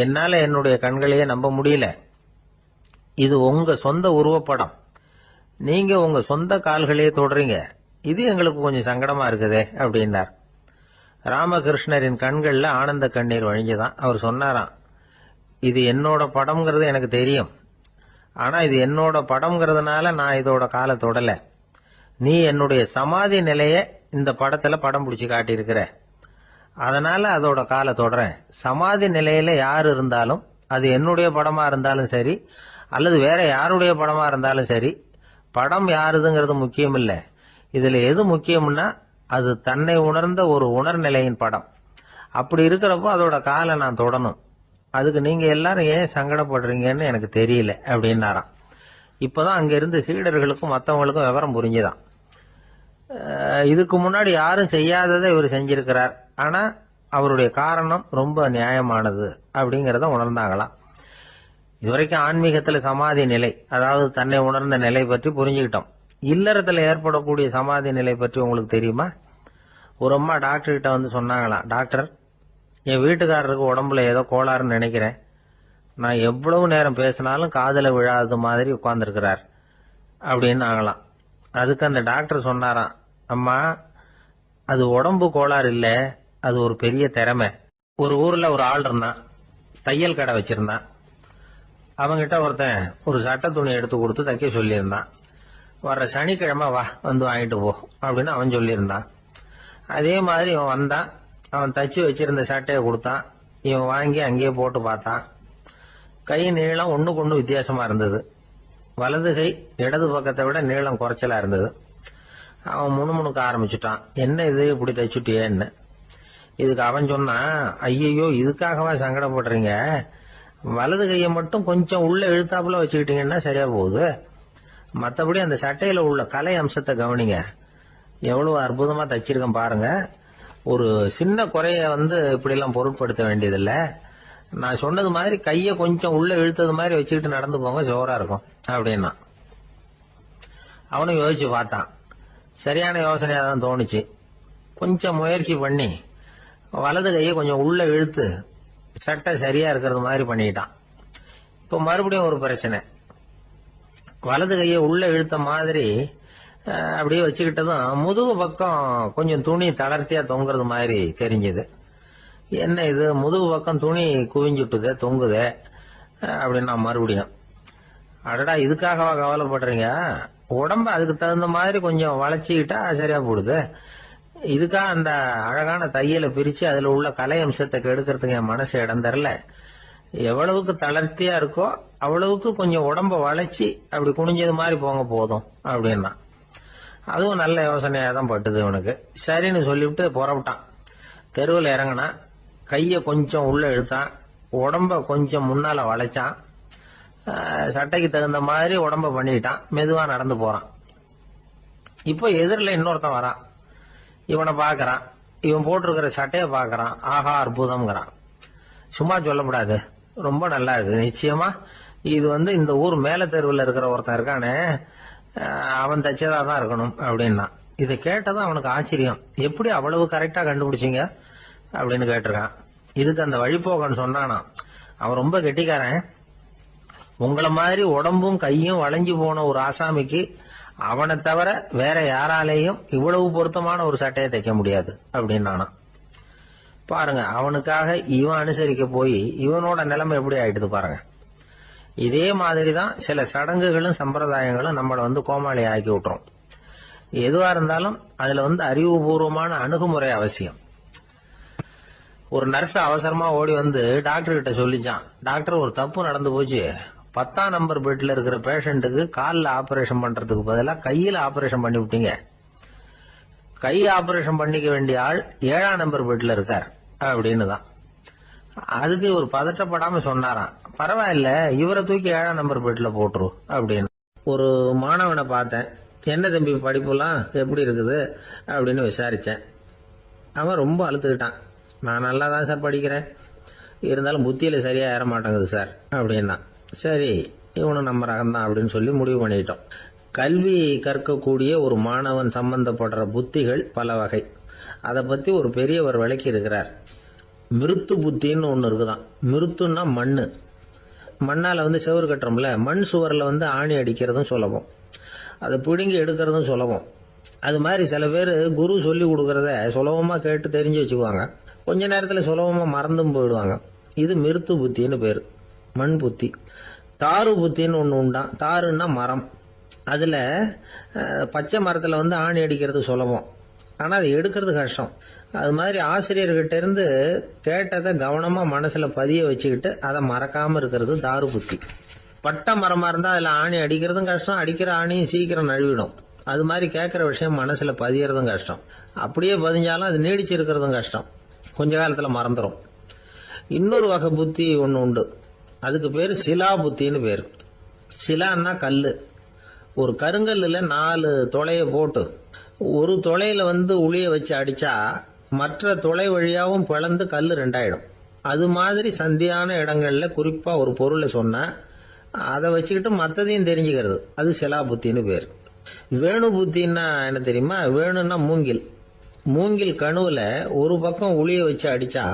என்னால என்னுடைய கண்களையே நம்ப முடியல. இது உங்க சொந்த உருவப்படம், நீங்க உங்க சொந்த கால்களையே தொடுறீங்க, இது எங்களுக்கு கொஞ்சம் சங்கடமா இருக்குதே அப்படின்னார். ராமகிருஷ்ணரின் கண்கள்ல ஆனந்த கண்ணீர் வழிஞ்சுதான். அவர் சொன்னாராம், இது என்னோட படம்ங்கிறது எனக்கு தெரியும், ஆனா இது என்னோட படம்ங்கிறதுனால நான் இதோட காலை தொடல. நீ என்னுடைய சமாதி நிலைய இந்த படத்துல படம் பிடிச்சி காட்டியிருக்கிற, அதனால அதோட காலை தொடறேன். சமாதி நிலையில யார் இருந்தாலும், அது என்னுடைய படமா இருந்தாலும் சரி அல்லது வேற யாருடைய படமா இருந்தாலும் சரி, படம் யாருதுங்கிறது முக்கியம் இல்லை. இதுல எது முக்கியம்னா அது தன்னை உணர்ந்த ஒரு உணர்நிலையின் படம். அப்படி இருக்கிறப்போ அதோட காலை நான் தொடணும். அதுக்கு நீங்க எல்லாரும் ஏன் சங்கடப்படுறீங்கன்னு எனக்கு தெரியல அப்படின்னாராம். இப்பதான் அங்க இருந்த சீடர்களுக்கும் மற்றவங்களுக்கும் விவரம் புரிஞ்சுதான். இதுக்கு முன்னாடி யாரும் செய்யாததை இவர் செஞ்சிருக்கிறார், ஆனா அவருடைய காரணம் ரொம்ப நியாயமானது அப்படிங்கறத உணர்ந்தாங்களாம். இதுவரைக்கும் ஆன்மீகத்துல சமாதி நிலை, அதாவது தன்னை உணர்ந்த நிலை பற்றி புரிஞ்சுக்கிட்டோம். இல்லறத்துல ஏற்படக்கூடிய சமாதி நிலை பற்றி உங்களுக்கு தெரியுமா? ஒரு அம்மா டாக்டர் கிட்ட வந்து சொன்னாங்களாம், டாக்டர், என் வீட்டுக்காரருக்கு உடம்புல ஏதோ கோளாறுன்னு நினைக்கிறேன், நான் எவ்வளவு நேரம் பேசினாலும் காதுல விழாதது மாதிரி உட்கார்ந்துருக்கிறார் அப்படின்னு ஆகலாம். அதுக்கு அந்த டாக்டர் சொன்னாராம், அம்மா, அது உடம்பு கோளாறு இல்ல, அது ஒரு பெரிய திறமை. ஒரு ஊர்ல ஒரு ஆள் இருந்தான், தையல் கடை வச்சிருந்தான். அவங்கிட்ட ஒருத்தன் ஒரு சட்டை துணி எடுத்து கொடுத்து தைக்க சொல்லியிருந்தான். வர்ற சனிக்கிழமை வா, வந்து வாங்கிட்டு போ அப்படின்னு அவன் சொல்லியிருந்தான். அதே மாதிரி இவன் வந்தான். அவன் தச்சு வச்சிருந்த சட்டையை கொடுத்தான். இவன் வாங்கி அங்கேயே போட்டு பார்த்தான். கை நீளம் ஒண்ணுக்கு ஒண்ணு வித்தியாசமா இருந்தது. வலது கை இடது பக்கத்தை விட நீளம் குறைச்சலா இருந்தது. அவன் முணுமுணுக்க ஆரம்பிச்சுட்டான், என்ன இது இப்படி தைச்சுட்டியேன்னு. இதுக்கு அவன் சொன்னான், ஐயையோ, இதுக்காகவா சங்கடப்படுறீங்க? வலது கையை மட்டும் கொஞ்சம் உள்ள இழுத்தாப்புல வச்சுக்கிட்டீங்கன்னா சரியா போகுது. மற்றபடி அந்த சட்டையில உள்ள கலை அம்சத்தை கவனிங்க, எவ்வளவு அற்புதமா தச்சிருக்கேன் பாருங்க. ஒரு சின்ன குறைய இப்படி எல்லாம் பொருட்படுத்த வேண்டியதில்லை. நான் சொன்னது மாதிரி கைய கொஞ்சம் உள்ள இழுத்தது மாதிரி வச்சுக்கிட்டு நடந்து போங்க, ஜோரா இருக்கும் அப்படின்னா. அவனும் யோசிச்சு பார்த்தான். சரியான யோசனையா தான் தோணுச்சு. கொஞ்சம் முயற்சி பண்ணி வலது கையை கொஞ்சம் உள்ள இழுத்து சட்டை சரியா இருக்கிறது மாதிரி பண்ணிட்டான். இப்ப மறுபடியும் ஒரு பிரச்சனை. வலது கையை உள்ள இழுத்த மாதிரி அப்படியே வச்சுக்கிட்டதும் முதுகு பக்கம் கொஞ்சம் துணி தளர்த்தியா தொங்குறது மாதிரி தெரிஞ்சது. என்ன இது, முதுகு பக்கம் துணி குவிஞ்சுட்டுதே, தொங்குதே அப்படின்னா மறுபடியும், அடடா, இதுக்காகவா கவலைப்படுறீங்க? உடம்ப அதுக்கு தகுந்த மாதிரி கொஞ்சம் வளைச்சிக்கிட்டா சரியா போடுது. இதுக்காக அந்த அழகான தையலை பிரிச்சு அதுல உள்ள கலை அம்சத்தை கெடுக்கிறதுக்கு என் மனசு இடம் தரல. எவ்வளவுக்கு தளர்த்தியா இருக்கோ அவ்வளவுக்கு கொஞ்சம் உடம்ப வளைச்சி அப்படி குனிஞ்சது மாதிரி போங்க போதும் அப்படின்னா. அதுவும் நல்ல யோசனையா தான் பட்டுது இவனுக்கு. சரின்னு சொல்லிவிட்டு புறப்பட்டான். தெருவில் இறங்கினான். கைய கொஞ்சம் உள்ள இழுத்தான், உடம்ப கொஞ்சம் முன்னால வளைச்சான், சட்டைக்கு தகுந்த மாதிரி உடம்ப பண்ணிட்டான். மெதுவா நடந்து போறான். இப்போ எதிரில் இன்னொருத்தன் வரான். இவனை பாக்குறான். இவன் போட்டிருக்கிற சட்டையை பாக்குறான். ஆஹா, அற்புதம்ங்கிறான். சும்மா சொல்லக்கூடாது, ரொம்ப நல்லா இருக்கு, நிச்சயமா இது இந்த ஊர் மேல தெருவில் இருக்கிற ஒருத்தன் இருக்கானே, அவன் தச்சதாதான் இருக்கணும் அப்படின்னா. இதை கேட்டதும் அவனுக்கு ஆச்சரியம். எப்படி அவ்வளவு கரெக்டா கண்டுபிடிச்சிங்க அப்படின்னு கேட்டிருக்கான். இதுக்கு அந்த வழிபோகன்னு சொன்னானா, அவன் ரொம்ப கெட்டிக்காரன். உங்களை மாதிரி உடம்பும் கையும் வளைஞ்சு போன ஒரு ஆசாமிக்கு அவனை தவிர வேற யாராலேயும் இவ்வளவு பொருத்தமான ஒரு சட்டையை தைக்க முடியாது அப்படின்னானா. பாருங்க, அவனுக்காக இவன் அனுசரிக்க போய் இவனோட நிலைமை எப்படி ஆயிடுது பாருங்க. இதே மாதிரிதான் சில சடங்குகளும் சம்பிரதாயங்களும் நம்மளை கோமாளி ஆக்கி விட்டுரும். எதுவா இருந்தாலும் அதுல அறிவுபூர்வமான அணுகுமுறை அவசியம். ஒரு நர்ஸ் அவசரமா ஓடி டாக்டர் கிட்ட சொல்லிச்சான், டாக்டர் ஒரு தப்பு நடந்து போச்சு, 10ஆம் நம்பர் பெட்ல இருக்கிற பேஷண்ட்டுக்கு காலில் ஆபரேஷன் பண்றதுக்கு பதிலாக கையில ஆபரேஷன் பண்ணி விட்டீங்க. கை ஆபரேஷன் பண்ணிக்க வேண்டிய ஆள் 7ஆம் நம்பர் பெட்ல இருக்கார் அப்படின்னு தான். அதுக்கு ஒரு பதட்டப்படாம சொன்னாராம், பரவாயில்ல, இவரை தூக்கி 7ஆம் நம்பர் பெட்ல போட்டுரு அப்படின்னு. ஒரு மாணவனை பார்த்தேன், என்ன தம்பி படிப்புலாம் எப்படி இருக்குது அப்படின்னு விசாரிச்சேன். அவன் ரொம்ப அழுத்துக்கிட்டான். நான் நல்லா தான் சார் படிக்கிறேன், இருந்தாலும் புத்தியில சரியா ஏற மாட்டேங்குது சார் அப்படின்னா. சரி, இவனும் நம்ம ரகம்தான் அப்படின்னு சொல்லி முடிவு பண்ணிட்டோம். கல்வி கற்கக்கூடிய ஒரு மாணவன் சம்பந்தப்படுற புத்திகள் பல வகை. அதை பத்தி ஒரு பெரியவர் விளக்கி இருக்கிறார். மிருத்து புத்தின்னு ஒண்ணு இருக்குதான். மிருத்துன்னா மண்ணு. மண்ணால செவுறு கட்டுறோம்ல, மண் சுவரில் ஆணி அடிக்கிறதும் சுலபம், அதை பிடுங்கி எடுக்கிறதும் சுலபம். அது மாதிரி சில பேர் குரு சொல்லி கொடுக்கறத சுலபமா கேட்டு தெரிஞ்சு வச்சுக்குவாங்க, கொஞ்ச நேரத்துல சுலபமா மறந்தும் போயிடுவாங்க. இது மிருத்து புத்தின்னு பேரு, மண் புத்தி. தாரு புத்தின்னு ஒண்ணு உண்டான். தாருன்னா மரம். அதுல பச்சை மரத்துல ஆணி அடிக்கிறது சுலபம், ஆனா அதை எடுக்கிறது கஷ்டம். அது மாதிரி ஆசிரியர்கிட்ட இருந்து கேட்டதை கவனமா மனசுல பதிய வச்சுக்கிட்டு அதை மறக்காம இருக்கிறது தாரு புத்தி. பட்டை மரமா இருந்தா அதுல ஆணி அடிக்கிறதும் கஷ்டம், அடிக்கிற ஆணியும் சீக்கிரம் நழுவிடும். அது மாதிரி கேட்கிற விஷயம் மனசுல பதியறதும் கஷ்டம். அப்படியே பதிஞ்சாலும் அது நீடிச்சிருக்கிறதும் கஷ்டம், கொஞ்ச காலத்துல மறந்துடும். இன்னொரு வகை புத்தி ஒண்ணு உண்டு, அதுக்கு பேரு சிலா புத்தின்னு பேரு. சிலான்னா கல்லு. ஒரு கருங்கல்லுல 4 துளைய போட்டு ஒரு துளையில உளிய வச்சு அடிச்சா மற்ற துளை வழியாவும் பிளந்து கல்லு 2 ஆயிடும். அது மாதிரி சந்தியான இடங்கள்ல குறிப்பா ஒரு பொருளை சொன்னா அதை வச்சுக்கிட்டு மற்றதையும் தெரிஞ்சுக்கிறது, அது சிலா புத்தின்னு பேரு. வேணு புத்தின்னா என்ன தெரியுமா? வேணும்னா மூங்கில். மூங்கில் கணுவுல ஒரு பக்கம் உளிய வச்சு அடிச்சா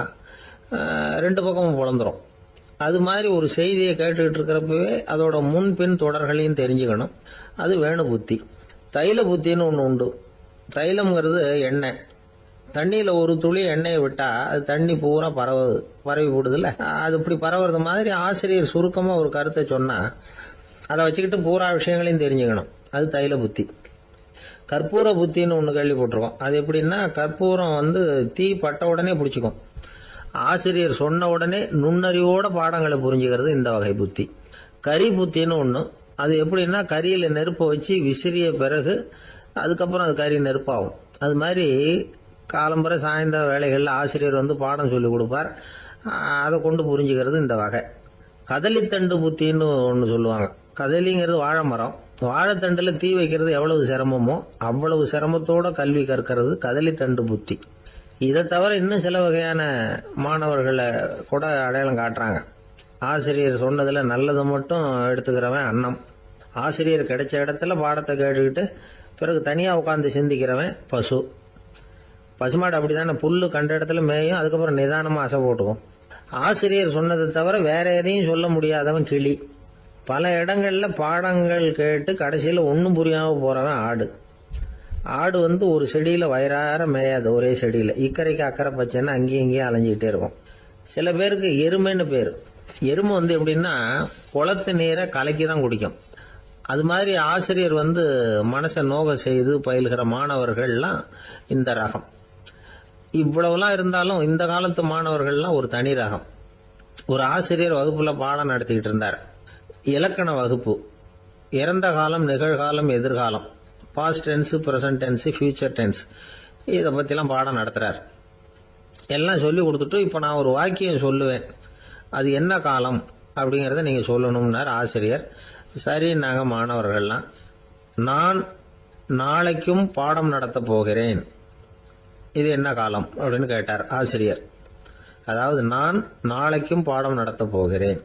2 பக்கமும் பிளந்துரும். அது மாதிரி ஒரு செய்தியை கேட்டுக்கிட்டு இருக்கிறப்பவே அதோட முன்பின் தொடர்களையும் தெரிஞ்சுக்கணும், அது வேணு புத்தி. தைல புத்தின்னு ஒண்ணு உண்டு. தைலம்ங்கிறது எண்ணெய். தண்ணியில ஒரு துளி எண்ணெயை விட்டா அது தண்ணி பூரா பரவி போடுதுல்ல, அது இப்படி பரவுறது மாதிரி ஆசிரியர் சுருக்கமா ஒரு கருத்தை சொன்னா அதை வச்சுக்கிட்டு பூரா விஷயங்களையும் தெரிஞ்சுக்கணும், அது தைல புத்தி. கற்பூர புத்தின்னு ஒண்ணு கேள்விப்பட்டிருக்கோம். அது எப்படின்னா, கற்பூரம் தீ பட்ட உடனே பிடிச்சிக்கும். ஆசிரியர் சொன்ன உடனே நுண்ணறிவோட பாடங்களை புரிஞ்சுக்கிறது இந்த வகை புத்தி. கரி புத்தின்னு ஒண்ணு. அது எப்படின்னா, கரியில நெருப்பை வச்சு விசிறிய பிறகு அதுக்கப்புறம் அது கறி நெருப்பாகும். அது மாதிரி காலம்பரை சாயந்தர வேலைகள்ல ஆசிரியர் பாடம் சொல்லி கொடுப்பார், அதை கொண்டு புரிஞ்சுக்கிறது இந்த வகை. கதலித்தண்டு புத்தின்னு ஒண்ணு சொல்லுவாங்க. கதலிங்கிறது வாழை மரம். வாழைத்தண்டுல தீ வைக்கிறது எவ்வளவு சிரமமோ அவ்வளவு சிரமத்தோட கல்வி கற்கிறது கதலித்தண்டு புத்தி. இதை தவிர இன்னும் சில வகையான மாணவர்களை கூட அடையாளம் காட்டுறாங்க. ஆசிரியர் சொன்னதுல நல்லதை மட்டும் எடுத்துக்கிறவன் அன்னம். ஆசிரியர் கிடைச்ச இடத்துல பாடத்தை கேட்டுக்கிட்டு பிறகு தனியா உட்காந்து சிந்திக்கிறவன் பசு. பசுமாடு அப்படித்தானே, புல்லு கண்ட இடத்துல மேயும், அதுக்கப்புறம் நிதானமா அசை போட்டுக்கும். ஆசிரியர் சொன்னதை தவிர வேற எதையும் சொல்ல முடியாதவன் கிளி. பல இடங்கள்ல பாடங்கள் கேட்டு கடைசியில ஒன்னும் புரியாம போறவன் ஆடு. ஆடு ஒரு செடியில வயிறார மேயாது, ஒரே செடியில இக்கரைக்கு அக்கறை பச்சைன்னா அங்கேயும் இங்கேயும் அலைஞ்சிக்கிட்டே இருக்கும். சில பேருக்கு எருமைன்னு பேரு. எருமை எப்படின்னா குளத்து நீரை கலக்கி தான் குடிக்கும். அது மாதிரி ஆசிரியர் மனசை நோக செய்து பயில்கிற மாணவர்கள்லாம் இந்த ரகம். இவ்வளவுலாம் இருந்தாலும் இந்த காலத்து மாணவர்கள்லாம் ஒரு தனி ரகம். ஒரு ஆசிரியர் வகுப்புல பாடம் நடத்திக்கிட்டு இருந்தார். இலக்கண வகுப்பு. இறந்த காலம், நிகழ்காலம், எதிர்காலம், past tense, present tense, future tense, இதை பத்திலாம் பாடம் நடத்துறார். எல்லாம் சொல்லி கொடுத்துட்டு இப்ப நான் ஒரு வாக்கியம் சொல்லுவேன், அது என்ன காலம் அப்படிங்கறத நீங்க சொல்லணும்னார் ஆசிரியர். சரி, நாங்க மாணவர்கள்லாம், நான் நாளைக்கும் பாடம் நடத்த போகிறேன், இது என்ன காலம் அப்படின்னு கேட்டார் ஆசிரியர். அதாவது நான் நாளைக்கும் பாடம் நடத்த போகிறேன்,